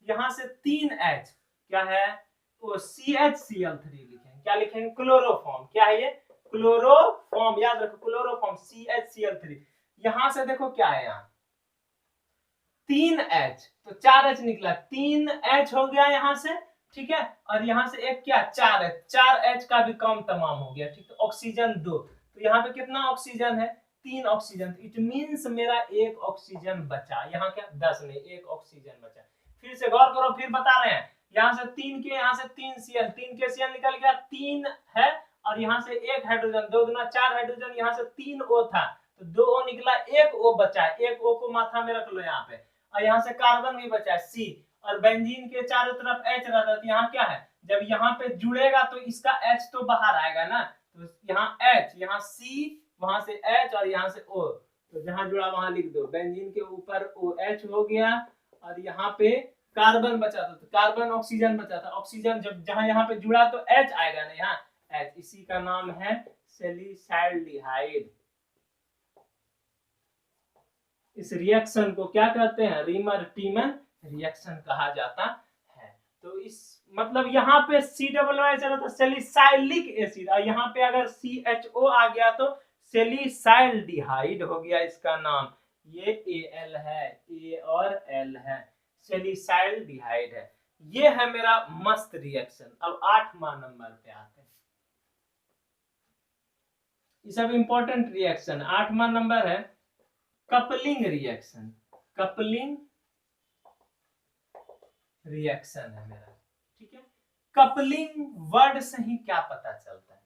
यहाँ से 3H क्या है, वो CHCl3 लिखेंगे, क्या लिखेंगे, क्लोरोफॉर्म, क्या है ये, क्लोरोफॉर्म, याद रखो क्लोरोफॉर्म CHCl3। यहाँ से देखो क्या है, यहाँ 3H तो 4H निकला, 3H हो गया यहाँ से, ठीक है, और यहाँ से एक क्या 4H, 4H का भी काम तमाम हो गया, ठीक है, ऑक्सीजन 2, तो यहाँ पे कितना ऑक्सीजन है, 3 ऑक्सीजन, इट मींस मेरा 1 ऑक्सीजन बचा, यहाँ क्या 10 नहीं 1 ऑक्सीजन बचा। फिर से गौर करो, फिर बता रहे हैं, यहाँ से 3 के, यहाँ से 3Cl, 3KCl निकल गया, 3 है और यहाँ से 1 हाइड्रोजन, 2 दूना 4 हाइड्रोजन, यहाँ से 3 O था तो 2 O निकला, 1 O बचा, 1 O को माथा में रख लो यहाँ पे, और यहाँ से कार्बन भी बचा है C, और बेंजीन के चारों तरफ H रहता है, तो यहाँ क्या है, जब यहाँ पे जुड़ेगा तो इसका H तो बाहर आएगा ना, तो यहाँ H, यहाँ C, वहां से H और यहाँ से O, तो जहां जुड़ा वहां लिख दो, बेंजीन के ऊपर OH हो गया और यहाँ पे कार्बन बचा था, तो कार्बन ऑक्सीजन बचा था, ऑक्सीजन जब जहां यहाँ पे जुड़ा तो H आएगा ना, यहाँ H, इसी का नाम है सैलिसाइल्डिहाइड। इस रिएक्शन को क्या कहते हैं, रीमर टीमन रिएक्शन कहा जाता है। तो इस मतलब यहाँ पे COOH रहता सैलिसाइलिक एसिड, और यहाँ पे अगर CHO आ गया तो सैलिसाइल्डिहाइड हो गया इसका नाम, ये Al है, A और L है, सैलिसाइल्डिहाइड है। ये है मेरा मस्त रिएक्शन। अब 8वां नंबर पे आते हैं, ये सब इंपॉर्टेंट रिएक्शन। 8वां नंबर है कपलिंग रिएक्शन, कपलिंग रिएक्शन है मेरा, ठीक है। कपलिंग वर्ड से ही क्या पता चलता है,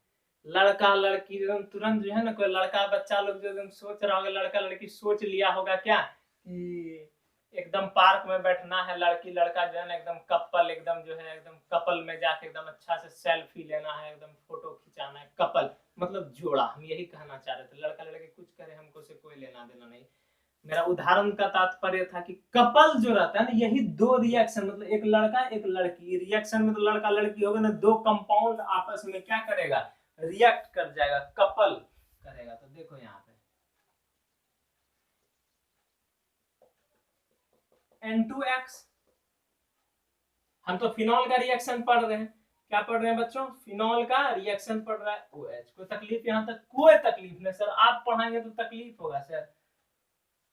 लड़का लड़की एकदम तुरंत जो है ना, कोई लड़का बच्चा लोग जो एकदम सोच रहा होगा, लड़का लड़की सोच लिया होगा क्या कि एकदम पार्क में बैठना है, लड़की लड़का जो है ना एकदम कपल, एकदम जो है एकदम कपल में जाके एकदम अच्छा से सेल्फी लेना है, एकदम फोटो खिंचाना है, कपल मतलब जोड़ा, हम यही कहना चाह रहे थे, लड़का लड़की कुछ करे हमको से कोई लेना देना नहीं। मेरा उदाहरण का तात्पर्य था कि कपल जो रहता है ना, यही दो रिएक्शन, मतलब एक लड़का एक लड़की, रिएक्शन में तो लड़का लड़की होगा ना, दो कंपाउंड आपस में क्या करेगा, रिएक्ट कर जाएगा, कपल करेगा। तो देखो यहाँ पे N2X, हम तो फिनॉल का रिएक्शन पढ़ रहे हैं, क्या पढ़ रहे हैं बच्चों, फिनॉल का रिएक्शन पढ़ रहा है OH। कोई तकलीफ यहाँ तक, कोई तकलीफ नहीं सर, आप पढ़ाएंगे तो तकलीफ होगा सर,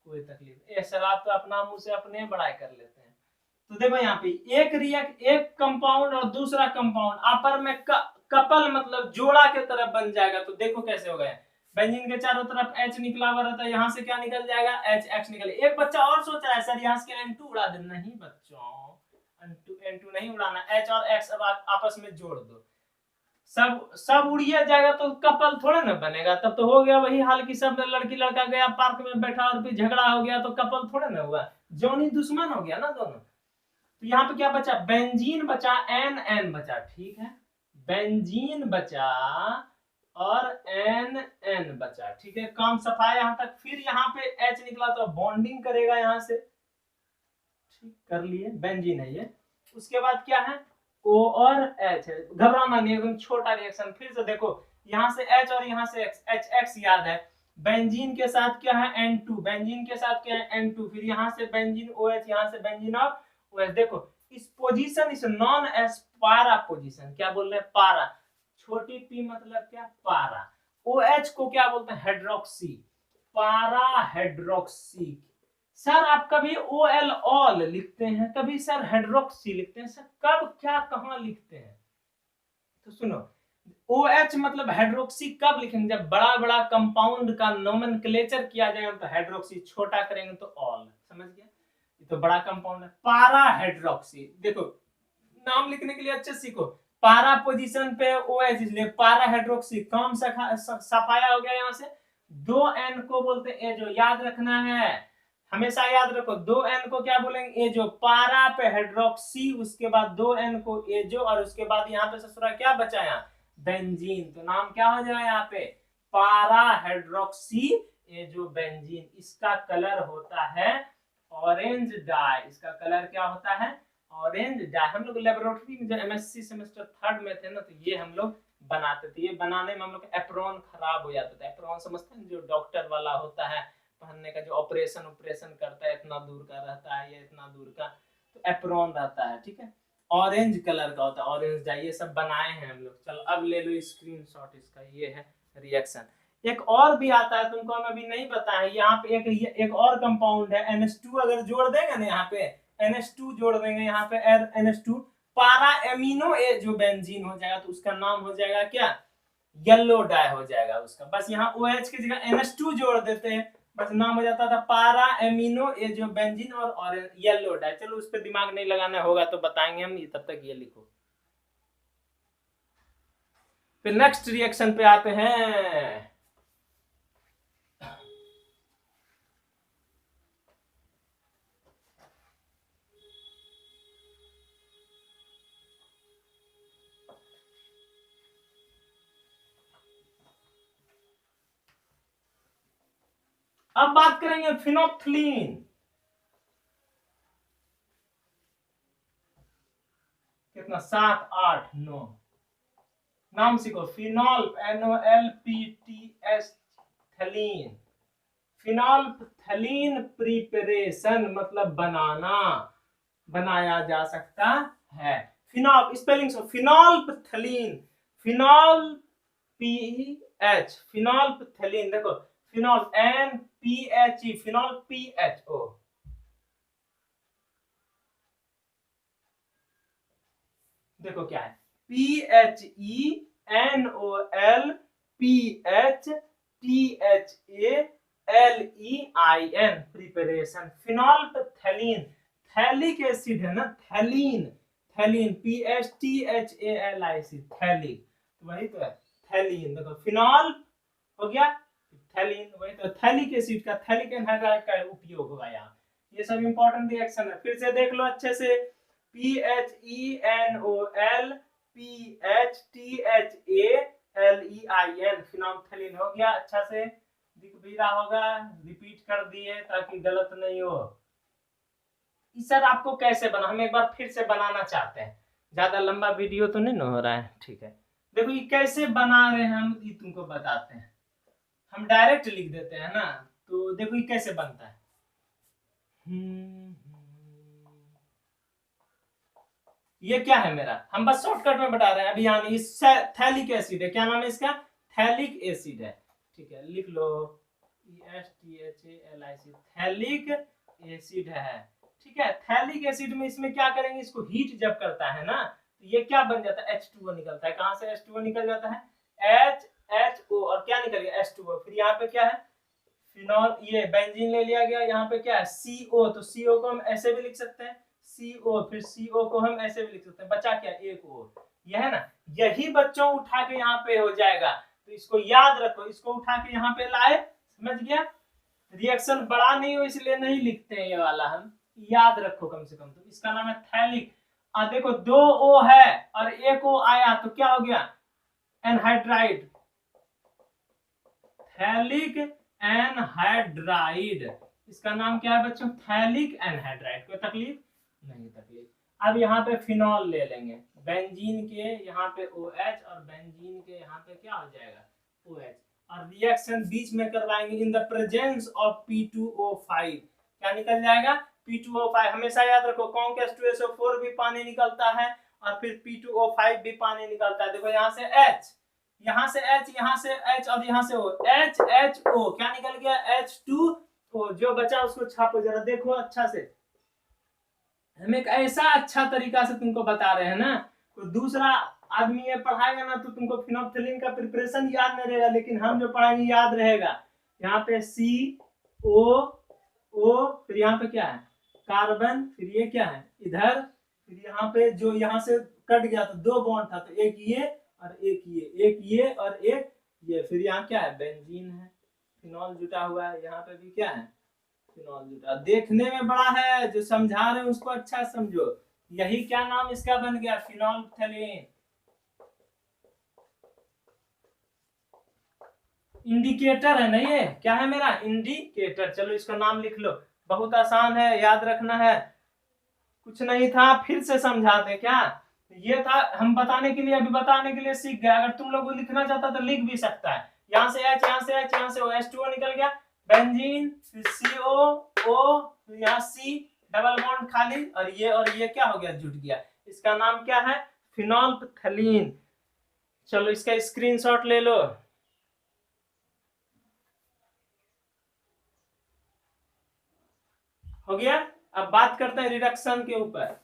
कोई तकलीफ ए सर, आप तो अपना मुंह से अपने बड़ाई कर लेते हैं। तो देखो यहाँ पे एक कंपाउंड और दूसरा कंपाउंड आपस में कपल मतलब जोड़ा के तरफ बन जाएगा। तो देखो कैसे हो गया, बेंजीन के चारों तरफ H निकला हुआ रहता है, यहाँ से क्या निकल जाएगा, HX निकले। एक बच्चा और सोच रहा है सर यहाँ से N2 उड़ा दे, नहीं बच्चों, N2 नहीं उड़ाना, H और X अब आपस में जोड़ दो, सब उड़िया जाएगा तो कपल थोड़ा ना बनेगा, तब तो हो गया वही हाल की सब लड़की लड़का गया पार्क में बैठा और फिर झगड़ा हो गया तो कपल थोड़ा ना हुआ, जोनी दुश्मन हो गया ना दोनों। तो यहाँ पे क्या बचा, बेंजीन बचा, एन बचा, ठीक है, बेंजीन बचा और एन बचा, ठीक है, काम सफाया यहाँ तक। फिर यहाँ पे एच निकला तो बॉन्डिंग करेगा यहाँ से, ठीक कर लिए, बेंजीन है ये। उसके बाद क्या है, ओ और एच है, घबराना नहीं, एकदम छोटा रिएक्शन। फिर से देखो, यहाँ से एच और यहाँ से एक्स, एच एक्स याद है, बेंजीन के साथ क्या है N2, बेंजीन के साथ क्या है N2, फिर यहाँ से बेंजीन OH, यहाँ से बेंजीन और OH। देखो इस पोजीशन, इस नॉन एस पारा पोजीशन, क्या बोल रहे हैं, पारा, छोटी p मतलब क्या, पारा। OH को क्या बोलते हैं, हाइड्रोक्सी, पारा हाइड्रोक्सी। सर आप कभी OL ऑल लिखते हैं, कभी सर हाइड्रोक्सी लिखते हैं, सर कब क्या कहाँ लिखते हैं, तो सुनो, OH मतलब हाइड्रोक्सी कब लिखेंगे, जब बड़ा बड़ा कंपाउंड का नोमेनक्लेचर किया जाएगा तो हाइड्रोक्सी, छोटा करेंगे तो ऑल, समझ गया, ये तो बड़ा कंपाउंड है। पारा हाइड्रोक्सी, देखो नाम लिखने के लिए अच्छे सीखो, पारा पोजीशन पे OH, इसलिए पारा हाइड्रोक्सी, काम सफाया हो गया। यहाँ से 2N को बोलते हैं एजो, याद रखना है, हमेशा याद रखो, 2N को क्या बोलेंगे, एजो, पारा पे हाइड्रोक्सी, उसके बाद 2N को एजो, और उसके बाद यहाँ पे ससुरा क्या बचा, यहाँ बेंजीन, तो नाम क्या हो जाएगा यहाँ पे, पारा हाइड्रोक्सी एजो बेंजीन। इसका कलर होता है ऑरेंज डाई, इसका कलर क्या होता है, ऑरेंज डाई। हम लोग लेबोरेटरी में जब MSc सेमेस्टर 3 में थे ना, तो ये हम लोग बनाते थे, ये बनाने में हम लोग एप्रोन खराब हो जाता था, एप्रोन समझते हैं, जो डॉक्टर वाला होता है पहनने का, जो ऑपरेशन करता है, इतना दूर का रहता है, ये इतना दूर का, तो एप्रोन रहता है, ठीक है, ऑरेंज कलर का होता है, ऑरेंज डाई, ये सब बनाए हैं हम लोग। चलो अब ले लो स्क्रीनशॉट इसका, ये है रिएक्शन। एक और भी आता है, तुमको हम अभी नहीं पता है, यहाँ पे एक और कंपाउंड है NH2, अगर जोड़ देंगे ना यहाँ पे NH2 जोड़ देंगे यहाँ पे NH2, पारा एमिनो ए जो बेंजीन हो जाएगा, तो उसका नाम हो जाएगा क्या, येलो डाई हो जाएगा उसका। बस यहाँ OH की जगह NH2 जोड़ देते हैं, बस नाम हो जाता था पारा एमिनो ए जो बेंजीन और येलो डाई। चलो उस पर दिमाग नहीं लगाना होगा तो बताएंगे हम, तब तक ये लिखो। फिर नेक्स्ट रिएक्शन पे आते हैं। अब बात करेंगे फिनोप्थलीन, कितना 7 8 9, नाम सीखो, फिनॉल NOLPTH, फिनोल्फथलीन प्रिपरेशन मतलब बनाना, बनाया जा सकता है। फिनॉल स्पेलिंग सो, फिनोल्फथलीन, फिनॉल PH, फिनोल्फथलीन, देखो फिनॉल NPHE, फिनॉल PHO, देखो क्या है, PHENOLPHTHALEIN, preparation, phenolphthalein, phthalic acid है ना, थैलीन, थैलीन PHTHALIC, थैलिक, वही तो है थैलीन। देखो फिनॉल हो गया, थैलीन, वही तो थैलिक एसिड का, थैलिक एनहाइड्राइड का उपयोग होगा यहाँ। ये सब इंपॉर्टेंट रिएक्शन है, फिर से देख लो अच्छे से, PHENOLPHTHALEIN, फिनोल्फथलीन हो गया, अच्छा से दिख भी रहा होगा, रिपीट कर दिए ताकि गलत नहीं हो। सर आपको कैसे बना, हम एक बार फिर से बनाना चाहते हैं, ज्यादा लंबा वीडियो तो नहीं ना हो रहा है, ठीक है। देखो ये कैसे बना रहे हैं हम, ये तुमको बताते हैं, हम डायरेक्ट लिख देते हैं ना, तो देखो ये कैसे बनता है। ये क्या है मेरा, हम बस शॉर्टकट में बता रहे हैं अभी, यानी थैलिक एसिड है, क्या नाम है इसका, थैलिक एसिड है, ठीक है, लिख लो ESTHALIC, थैलिक एसिड है, ठीक है। थैलिक एसिड में इसमें क्या करेंगे, इसको हीट जब करता है ना, तो ये क्या बन जाता है, H2O निकलता है, कहां से H2O निकल जाता है, HHO, और क्या निकल गया H2O, फिर यहाँ पे क्या है, फिनॉल, ये बेंजीन ले लिया गया, यहाँ पे क्या है CO, तो CO को हम ऐसे भी लिख सकते हैं CO, फिर CO को हम ऐसे भी लिख सकते हैं, बचा क्या, एक O, यह है ना। यही बच्चों उठा के यहाँ पे हो जाएगा, तो इसको याद रखो, इसको उठा के यहाँ पे लाए, समझ गया। रिएक्शन बड़ा नहीं हो इसलिए नहीं लिखते हैं ये वाला, हम याद रखो कम से कम। तो इसका नाम है थैलिक। और देखो 2 O है और 1 O आया तो क्या हो गया, एनहाइड्राइड, थैलिक एनहाइड्राइड। इसका नाम क्या है बच्चों, थैलिक एनहाइड्राइड। कोई तकलीफ नहीं, तकलीफ। अब यहाँ पे फिनॉल ले लेंगे, बेंजीन के यहाँ पे OH और बेंजीन के यहाँ पे क्या हो जाएगा, OH, और रिएक्शन बीच में करवाएंगे in the presence of P2O5, क्या निकल जाएगा, P2O5। हमेशा याद रखो कौन का H2SO4 भी पानी निकलता है और फिर P2O5 भी पानी निकलता है। देखो यहाँ से H, यहाँ से H, यहाँ से H और यहाँ से O, HHO, क्या निकल गया, H2O। जो बचा उसको छापो जरा, देखो अच्छा से। हम एक ऐसा अच्छा तरीका से तुमको बता रहे हैं ना, कोई दूसरा आदमी ये पढ़ाएगा ना तो तुमको फिनोल्फथलीन का प्रिपरेशन याद नहीं रहेगा, लेकिन हम जो पढ़ाएंगे याद रहेगा। यहाँ पे COO, फिर यहाँ पे क्या है, कार्बन, फिर ये क्या है इधर, फिर यहाँ पे जो यहाँ से कट गया तो 2 बॉन्ड था, तो एक ये और एक ये, एक ये और एक ये, फिर यहाँ क्या है, बेंजीन है, फिनॉल जुटा हुआ है, यहाँ पे भी क्या है, फिनॉल जुटा। देखने में बड़ा है, जो समझा रहे हैं उसको अच्छा समझो। यही क्या नाम इसका बन गया, फिनोल्फथलीन। इंडिकेटर है ना ये, क्या है मेरा, इंडिकेटर। चलो इसका नाम लिख लो, बहुत आसान है, याद रखना है, कुछ नहीं था, फिर से समझा दे क्या। ये था हम बताने के लिए, अभी बताने के लिए सीख गए। अगर तुम लोग लिखना चाहता तो लिख भी सकता है, यहाँ से H, यहाँ से H, यहाँ से OH2O निकल गया, बेंजीन, फिर COO, फिर यहाँ C, डबल बॉन्ड खाली, और ये क्या हो गया, जुट गया। इसका नाम क्या है, फिनोल्फथलीन। चलो इसका स्क्रीनशॉट ले लो। हो गया। अब बात करते हैं रिडक्शन के ऊपर।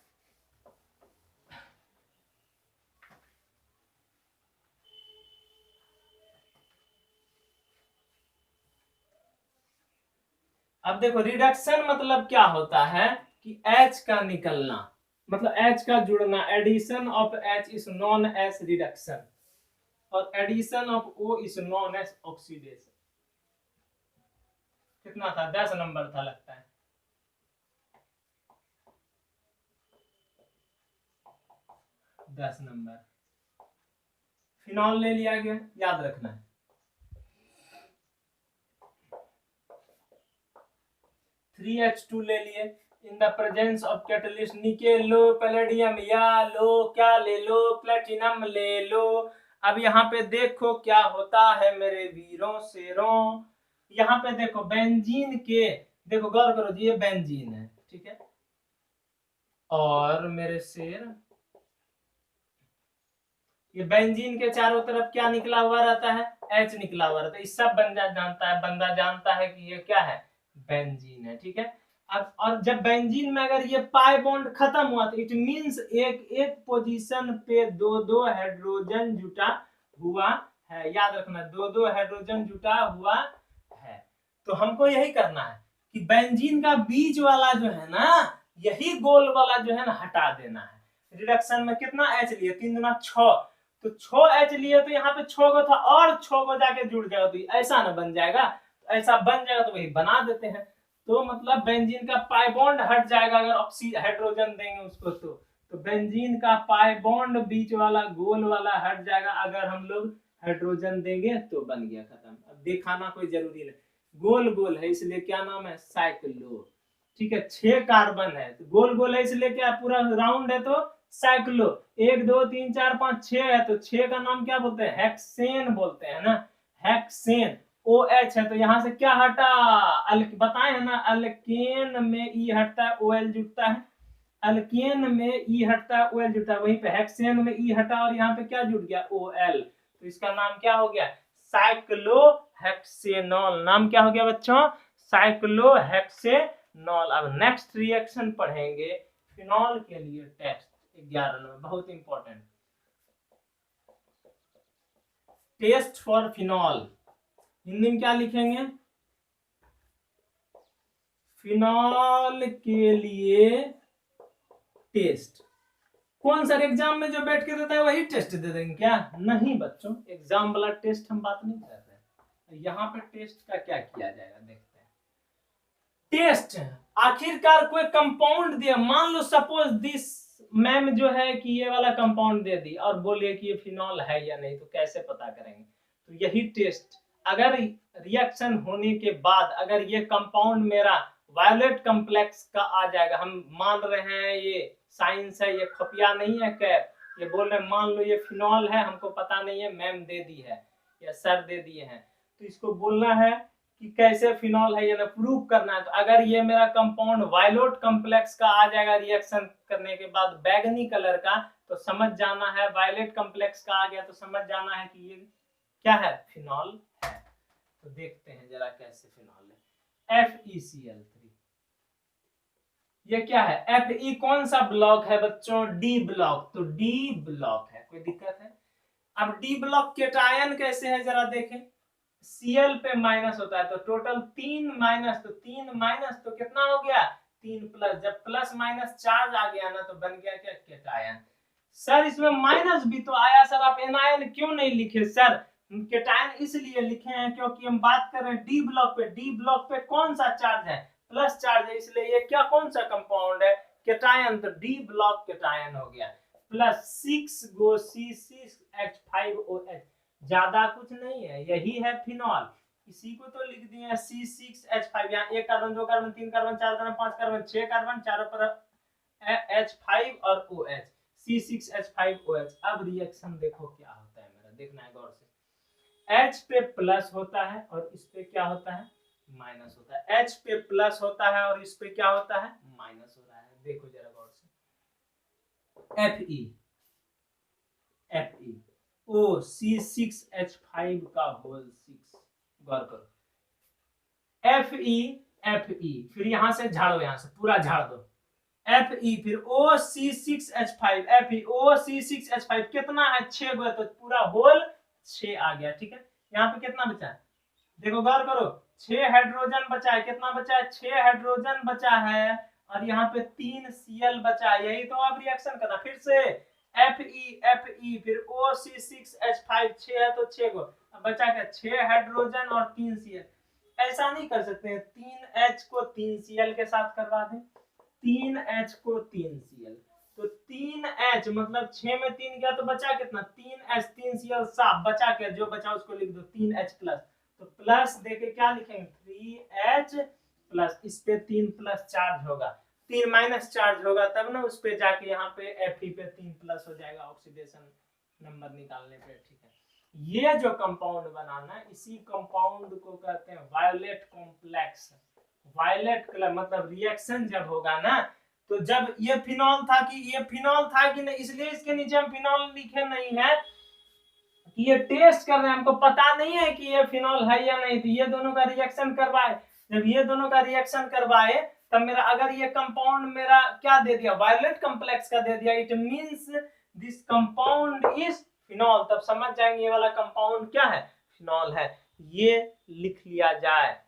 अब देखो रिडक्शन मतलब क्या होता है कि H का निकलना, मतलब H का जुड़ना, addition of H is known as reduction, और addition of O is known as oxidation. कितना था, 10 नंबर था लगता है। दस नंबर। फिनॉल ले लिया गया, याद रखना है। (3H2) ले लिए in the presence of catalyst, nickel low, palladium या लो, क्या ले लो, प्लेटिनम ले लो। अब यहाँ पे देखो क्या होता है मेरे वीरों शेरों, यहाँ पे देखो बेंजीन के, देखो गौर करो जी, ये बेंजीन है, ठीक है, और मेरे शेर ये बेंजीन के चारों तरफ क्या निकला हुआ रहता है, H निकला हुआ रहता है। इस सब बंदा जानता है कि ये क्या है, बेंजीन है, ठीक है। अब और जब बेंजीन में अगर ये पाई बॉन्ड खत्म हुआ तो इट मींस एक पोजीशन पे 2 हाइड्रोजन जुटा हुआ है, याद रखना, 2 हाइड्रोजन जुटा हुआ है। तो हमको यही करना है कि बेंजीन का बीच वाला जो है ना, यही गोल वाला जो है ना, हटा देना है। रिडक्शन में कितना H लिए, 3 दूना 6, तो 6H लिए तो यहाँ पे 6 गो था, और 6 गो जाके जुड़ जाएगा, तो ऐसा ना बन जाएगा, ऐसा बन जाएगा तो वही बना देते हैं। तो मतलब बेंजीन का पाई बॉन्ड हट जाएगा अगर ऑक्सीजन हाइड्रोजन देंगे उसको, तो बेंजीन का पाई बॉन्ड बीच वाला गोल वाला हट जाएगा, अगर हम लोग हाइड्रोजन देंगे तो बन गया, खत्म। अब दिखाना कोई जरूरी नहीं, गोल गोल है इसलिए क्या नाम है, साइक्लो, ठीक है। 6 कार्बन है तो गोल गोल है इसलिए क्या, पूरा राउंड है तो साइक्लो। 1 2 3 4 5 6 है तो 6 का नाम क्या बोलते हैं, हेक्सेन बोलते हैं ना, हेक्सेन। OH है तो यहाँ से क्या हटा, बताए है ना, अल्केन में E हटता है, OL जुटता है, अल्केन में E हटता है, OL जुटता है, वहीं पे हेक्सेन में E हटा और यहाँ पे क्या जुट गया, OL, तो इसका नाम क्या हो गया, साइक्लोहेक्सेनॉल। नाम क्या हो गया बच्चों, साइक्लोहेक्सेनॉल। अब नेक्स्ट रिएक्शन पढ़ेंगे फिनॉल के लिए, टेक्स्ट 11 में बहुत important, test for phenol. Hindi में क्या लिखेंगे, फिनॉल के लिए टेस्ट। कौन सा एग्जाम में जो बैठ के देता है वही टेस्ट दे देंगे क्या? नहीं बच्चों, एग्जाम वाला टेस्ट हम बात नहीं कर रहे हैं। यहाँ पे टेस्ट का क्या किया जाएगा देखते हैं। टेस्ट आखिरकार कोई कंपाउंड दिया, मान लो सपोज दिस मैम जो है कि ये वाला कंपाउंड दे दी और बोलिए कि ये फिनॉल है या नहीं, तो कैसे पता करेंगे? तो यही टेस्ट, अगर रिएक्शन होने के बाद अगर ये कंपाउंड मेरा वायलेट कॉम्प्लेक्स का आ जाएगा, हम मान रहे हैं ये साइंस है, ये खफिया नहीं है कैप, ये बोल रहे हैं मान लो ये फिनॉल है, हमको पता नहीं है, मैम दे दी है या सर दे दिए हैं, तो इसको बोलना है कि कैसे फिनॉल है ये ना प्रूव करना है। तो अगर ये मेरा कंपाउंड वायलेट कॉम्प्लेक्स का आ जाएगा रिएक्शन करने के बाद बैगनी कलर का, तो समझ जाना है वायलेट कॉम्प्लेक्स का आ गया तो समझ जाना है कि ये क्या है, फिनॉल है। तो देखते हैं जरा कैसे फिनॉल है। FeCl3 ये क्या है? Fe कौन सा ब्लॉक है बच्चों? डी ब्लॉक, तो डी ब्लॉक है, कोई दिक्कत है? अब डी ब्लॉक केटायन कैसे है जरा देखें। Cl पे माइनस होता है तो टोटल 3 माइनस, तो 3 माइनस तो कितना हो गया 3 प्लस, जब प्लस माइनस चार्ज आ गया ना तो बन गया क्या, केटायन। सर इसमें माइनस भी तो आया सर, आप एनायन क्यों नहीं लिखे? सर केटायन इसलिए लिखे हैं क्योंकि हम बात कर रहे हैं डी ब्लॉक पे, डी ब्लॉक पे कौन सा चार्ज है, प्लस चार्ज है, इसलिए ये क्या कौन सा कंपाउंड है, केटायन, तो डी ब्लॉक केटायन हो गया। प्लस 6 गो C6H5OH, ज्यादा कुछ नहीं है, यही है फिनॉल, इसी को तो लिख दिए C6H5, यहाँ 1 carbon 2 carbon 3 carbon 4 carbon 5 carbon 6 carbon, चारों पर H5 और OH, C6H5OH। अब रिएक्शन देखो क्या होता है मेरा, देखना है गौर से। H पे प्लस होता है और इस पे क्या होता है, माइनस होता है। H पे प्लस होता है और इस पे क्या होता है, माइनस हो रहा है। देखो जरा गौर से, Fe ओ C6H5 का होल 6, गौर करो, Fe फिर यहां से झाड़ो, यहां से पूरा झाड़ दो, Fe फिर OC6H5, FeOC6H5 कितना है 6 गो, तो पूरा होल 6 आ गया, ठीक है। यहाँ पे कितना बचा है, देखो गौर करो, 6 हाइड्रोजन बचा है, कितना बचा है 6 हाइड्रोजन बचा है, और यहाँ पे 3 Cl बचा है, यही तो आप रिएक्शन करना। फिर से Fe फिर OC6H5, 6 है तो 6 गो, अब बचा क्या 6 हाइड्रोजन और 3 Cl। ऐसा नहीं कर सकते हैं 3H को 3 Cl के साथ करवा दें, 3H को 3 Cl, तो 3H मतलब 6 में 3 गया तो बचा कितना 3H, 3 Cl साफ, बचा क्या, जो बचा उसको लिख दो 3H प्लस, तो प्लस देके क्या लिखेंगे 3H प्लस, इस पे 3 प्लस चार्ज होगा, 3 माइनस चार्ज होगा तब ना उस पे जाके यहाँ पे Fe पे 3 प्लस हो जाएगा ऑक्सीडेशन नंबर निकालने पे, ठीक है। ये जो कंपाउंड बनाना, इसी कंपाउंड को कहते हैं वायलेट कॉम्प्लेक्स। वायलेट कलर मतलब रिएक्शन जब होगा ना, तो जब ये फिनॉल था कि ये फिनॉल था कि नहीं, इसलिए इसके नीचे हम फिनॉल लिखे नहीं है कि ये टेस्ट कर रहे हैं, हमको पता नहीं है कि ये फिनॉल है या नहीं, तो ये दोनों का रिएक्शन करवाए, जब ये दोनों का रिएक्शन करवाए तब मेरा अगर ये कंपाउंड मेरा क्या दे दिया, वायलेट कॉम्प्लेक्स का दे दिया, it means this compound is phenol, तब समझ जाएंगे ये वाला कंपाउंड क्या है, फिनॉल है। ये लिख लिया जाए,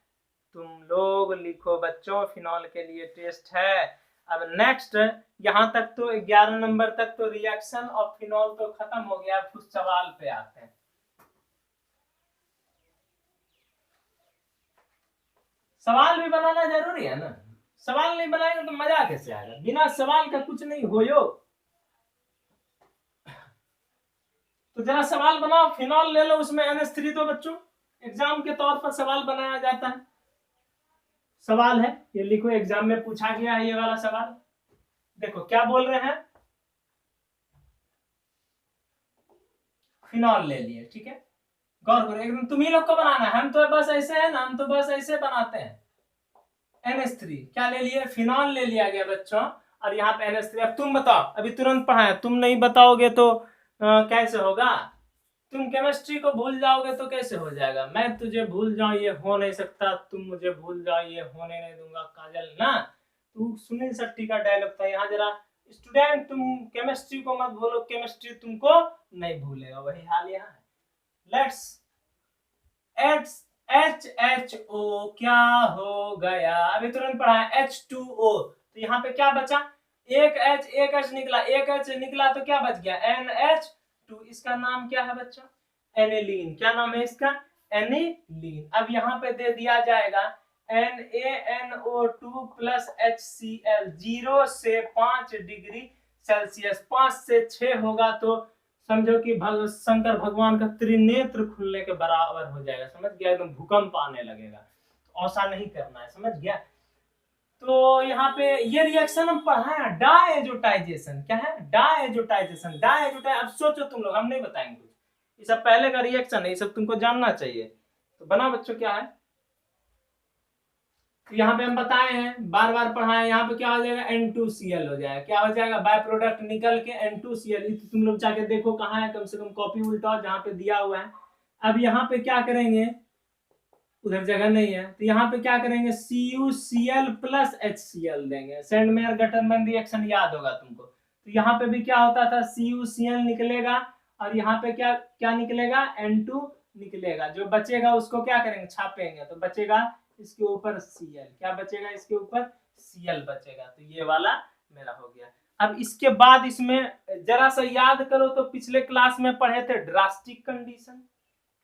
तुम लोग लिखो बच्चों, फिनॉल के लिए टेस्ट है। अब नेक्स्ट, यहां तक तो 11 नंबर तक तो रिएक्शन और फिनॉल तो खत्म हो गया, कुछ सवाल पे आते हैं। सवाल भी बनाना जरूरी है ना, सवाल नहीं बनाएंगे तो मजा कैसे आएगा, बिना सवाल का कुछ नहीं हो यो। तो जरा सवाल बनाओ, फिनॉल ले लो, उसमें NH3 तो बच्चों एग्जाम के तौर पर सवाल बनाया जाता है। सवाल है ये लिखो, एग्जाम में पूछा गया है ये वाला सवाल। देखो क्या बोल रहे हैं, फिनॉल ले लिए, ठीक है, गौर करो एकदम, तुम ही लोग को बनाना है, हम तो बस ऐसे है ना, हम तो बस ऐसे बनाते हैं। NH3 क्या ले लिए, फिनॉल ले लिया गया बच्चों, और यहाँ पे NH3। अब तुम बताओ, अभी तुरंत पढ़ाए, तुम नहीं बताओगे तो कैसे होगा, तुम केमिस्ट्री को भूल जाओगे तो कैसे हो जाएगा, मैं तुझे भूल जाऊं ये हो नहीं सकता, तुम मुझे भूल जाओ ये होने नहीं दूंगा काजल ना, तू सुनील शेट्टी का डायलॉग था। यहाँ जरा स्टूडेंट तुम केमिस्ट्री को मत भूलो, केमिस्ट्री तुमको नहीं भूलेगा, वही हाल यहाँ है। लेट्स HHO क्या हो गया, अभी तुरंत पढ़ा है H2O, तो यहाँ पे क्या बचा, एक एच निकला, एक एच निकला तो क्या बच गया NH2। इसका नाम क्या है बच्चों? एनिलीन। क्या नाम है इसका? एनिलीन। अब यहाँ पे दे दिया जाएगा NaNO2 प्लस HCl 0 से 5 डिग्री सेल्सियस। 5 से 6 होगा तो समझो कि शंकर भगवान का त्रिनेत्र खुलने के बराबर हो जाएगा। समझ गया? एकदम भूकंप आने लगेगा। तो ऐसा नहीं करना है, समझ गया? तो यहाँ पे ये रिएक्शन हम पढ़ाए डाएजोटाइजेशन। क्या है? डाएजोटाइजेशन। डाएजोटाइज, अब सोचो तुम लोग, हम नहीं बताएंगे कुछ, ये सब पहले का रिएक्शन है, ये सब तुमको जानना चाहिए। तो बना बच्चों क्या है, तो यहाँ पे हम बताए हैं, बार बार पढ़ाए। यहाँ पे क्या हो जाएगा? N2Cl हो जाएगा। क्या हो जाएगा? बाय प्रोडक्ट निकल के N2Cl। तुम लोग जाके देखो कहाँ है, कम से कम कॉपी उल्टाओ जहाँ पे दिया हुआ है। अब यहाँ पे क्या करेंगे, उधर जगह नहीं है, तो यहाँ पे क्या करेंगे? CuCl प्लस HCl देंगे। सेंडमेयर गटरमैन रिएक्शन याद होगा तुमको। तो यहाँ पे भी क्या होता था? CuCl निकलेगा और यहाँ पे क्या क्या निकलेगा? N2 निकलेगा। जो बचेगा उसको क्या करेंगे? छापेंगे, तो बचेगा इसके ऊपर Cl। क्या बचेगा? इसके ऊपर Cl बचेगा। तो ये वाला मेरा हो गया। अब इसके बाद इसमें जरा सा याद करो, तो पिछले क्लास में पढ़े थे ड्रास्टिक कंडीशन।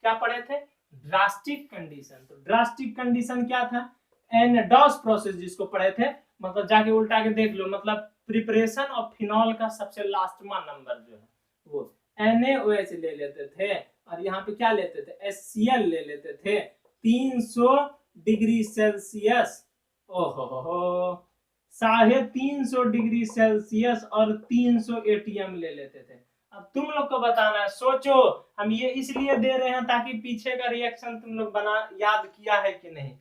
क्या पढ़े थे? Drastic condition. तो ड्रास्टिक कंडीशन क्या था? एनडॉस प्रोसेस जिसको पढ़े थे, मतलब जाके उल्टा के देख लो, मतलब प्रिपरेशन ऑफ फिनॉल का सबसे लास्ट में नंबर जो है वो NaOH ले लेते थे, और यहाँ पे क्या लेते थे? HCl ले लेते थे 300 डिग्री सेल्सियस। ओहो, 350 डिग्री सेल्सियस और 300 ATM ले लेते थे। अब तुम लोग को बताना है, सोचो, हम ये इसलिए दे रहे हैं ताकि पीछे का रिएक्शन तुम लोग बना याद किया है कि नहीं।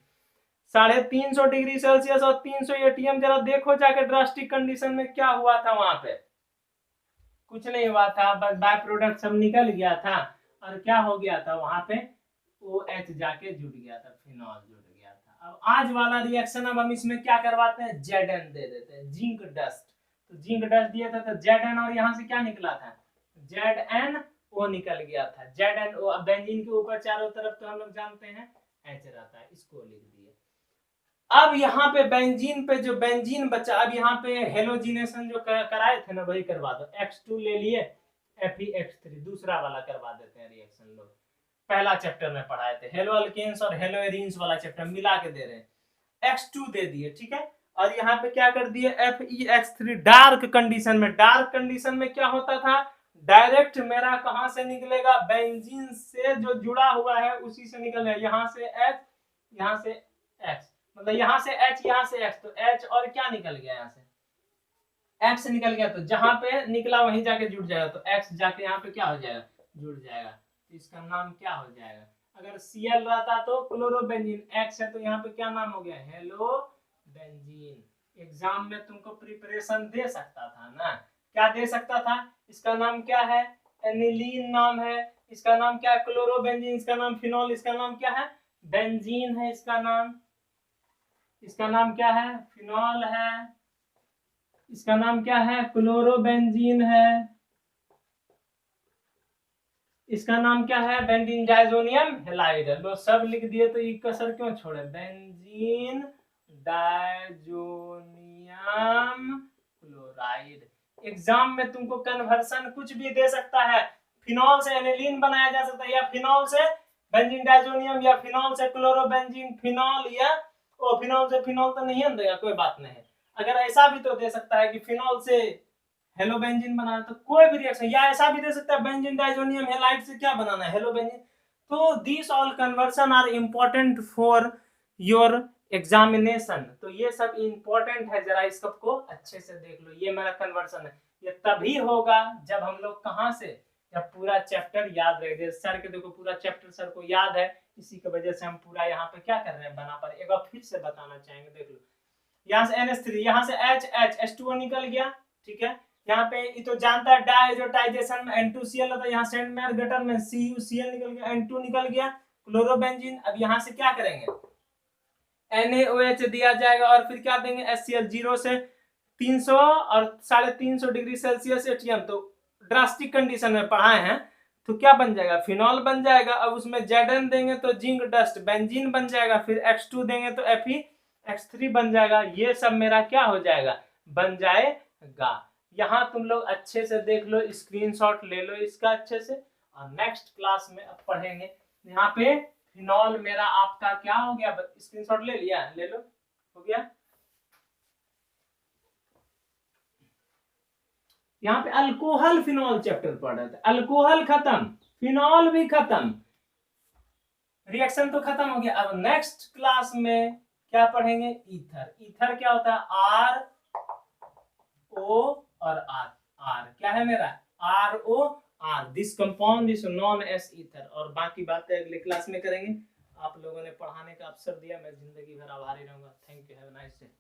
350 डिग्री सेल्सियस और 300 ATM, जरा देखो जाके ड्रास्टिक कंडीशन में क्या हुआ था। वहां पे कुछ नहीं हुआ था, बस बाय प्रोडक्ट सब निकल गया था, और क्या हो गया था वहां पे? OH जाके जुड़ गया था, फिनॉल जुड़ गया था। अब आज वाला रिएक्शन, अब हम इसमें क्या करवाते हैं? Zn दे देते हैं, जिंक डस्ट। तो जिंक डस्ट दिया था तो Zn, और यहाँ से क्या निकला था? ZnO निकल गया था। ZnO। अब बेंजीन के ऊपर चारों तरफ तो हम लोग जानते हैं H रहता है, इसको लिख दिए। अब यहाँ पे बेंजीन पे जो बेंजीन बचा, अब यहाँ पे हेलोजिनेशन जो कराए थे ना, वही करवा दो। X2 ले लिए, FeX3 दूसरा वाला करवा देते हैं रिएक्शन। लोग पहला चैप्टर में पढ़ाए थे, हेलो अल्केन्स और हेलो एरीन्स वाला चैप्टर मिला के दे रहे हैं। X2 दे दिए, ठीक है। और यहाँ पे क्या कर दिए? FeX3। डार्क कंडीशन में, डार्क कंडीशन में क्या होता था? डायरेक्ट मेरा कहां से निकलेगा? बेंजीन से जो जुड़ा हुआ है उसी से निकलेगा। यहाँ से H, यहाँ से X, मतलब यहाँ से H, यहाँ से X, तो H और क्या निकल गया? यहाँ से X निकल गया, तो जहां पे निकला वहीं जाके जुड़ जाएगा, तो X जाके यहाँ पे क्या हो जाएगा? जुड़ जाएगा। तो इसका नाम क्या हो जाएगा? अगर Cl रहता तो क्लोरोबेंजीन, X है तो यहाँ पे क्या नाम हो गया? Hello benzene. एग्जाम में तुमको प्रिपरेशन दे सकता था ना, क्या दे सकता था? इसका नाम क्या है? एनिलीन नाम है। इसका नाम क्या है? क्लोरोबेंजीन। इसका नाम फिनॉल। इसका नाम क्या है? बेंजीन है इसका नाम। इसका नाम क्या है? फिनॉल है। इसका नाम क्या है? क्लोरोबेंजीन है। इसका नाम क्या है? Benzene diazonium halide. लो सब लिख दिए, तो ये कसर क्यों छोड़े? Benzene diazonium chloride. एग्जाम में तुमको कन्वर्सन कुछ भी दे सकता है। फिनॉल से एनिलीन बनाया जा सकता है, या फिनॉल से बेंजीन डायजोनियम, या फिनॉल से क्लोरोबेंजीन फिनॉल, या ओ फिनॉल से फिनॉल तो नहीं देगा, कोई बात नहीं। अगर ऐसा भी तो दे सकता है कि फिनॉल से हेलो बेंजीन बनाना, तो कोई भी रिएक्शन, या ऐसा भी दे सकता है बेंजीन डायजोनियम हैलाइड से क्या बनाना है? Halo benzene. तो this all conversion are important for your examination. तो ये सब इंपॉर्टेंट है, जरा इस सब को अच्छे से देख लो। ये मेरा कन्वर्सन है। ये तभी होगा जब हम लोग कहां से, जब पूरा चैप्टर याद रहे। सर के देखो पूरा चैप्टर सर को याद है, इसी की वजह से हम पूरा यहाँ पे क्या कर रहे हैं? बना पर एक बार फिर से बताना चाहेंगे, देख लो। यहाँ से NH3, यहाँ से H2O निकल गया, ठीक है। यहाँ पे ये तो जानता है डायजोटाइजेशन में N2Cl होता है, यहाँ सेंडमेयर गटर में CuCl निकल गया, N2 निकल गया, क्लोरोबेंजीन। अब यहाँ से क्या करेंगे? NaOH दिया जाएगा, और फिर क्या देंगे? HCl। 0 से 300 और 350 डिग्री सेल्सियस ATM। तो ड्रास्टिक कंडीशन में पढ़ाए हैं, तो क्या बन जाएगा? फिनॉल बन जाएगा। अब उसमें Zn देंगे तो जिंक डस्ट बेंजीन बन जाएगा, फिर X2 देंगे तो FeX3 बन जाएगा। ये सब मेरा क्या हो जाएगा? बन जाएगा। गा। यहाँ तुम लोग अच्छे से देख लो, स्क्रीनशॉट ले लो इसका अच्छे से, और नेक्स्ट क्लास में अब पढ़ेंगे। यहाँ पे फिनॉल मेरा आपका क्या हो गया, स्क्रीनशॉट ले लिया, ले लो, हो गया। यहाँ पे अल्कोहल फिनॉल चैप्टर पढ़ रहे थे, अल्कोहल खत्म, फिनॉल भी खत्म, रिएक्शन तो खत्म हो गया। अब नेक्स्ट क्लास में क्या पढ़ेंगे, ईथर। ईथर क्या होता है, आर ओ और आर, आर क्या है मेरा, R O R, this compound is known as ether. और बाकी बातें अगले क्लास में करेंगे। आप लोगों ने पढ़ाने का अवसर दिया, मैं जिंदगी भर आभारी रहूंगा। Thank you, have a nice day.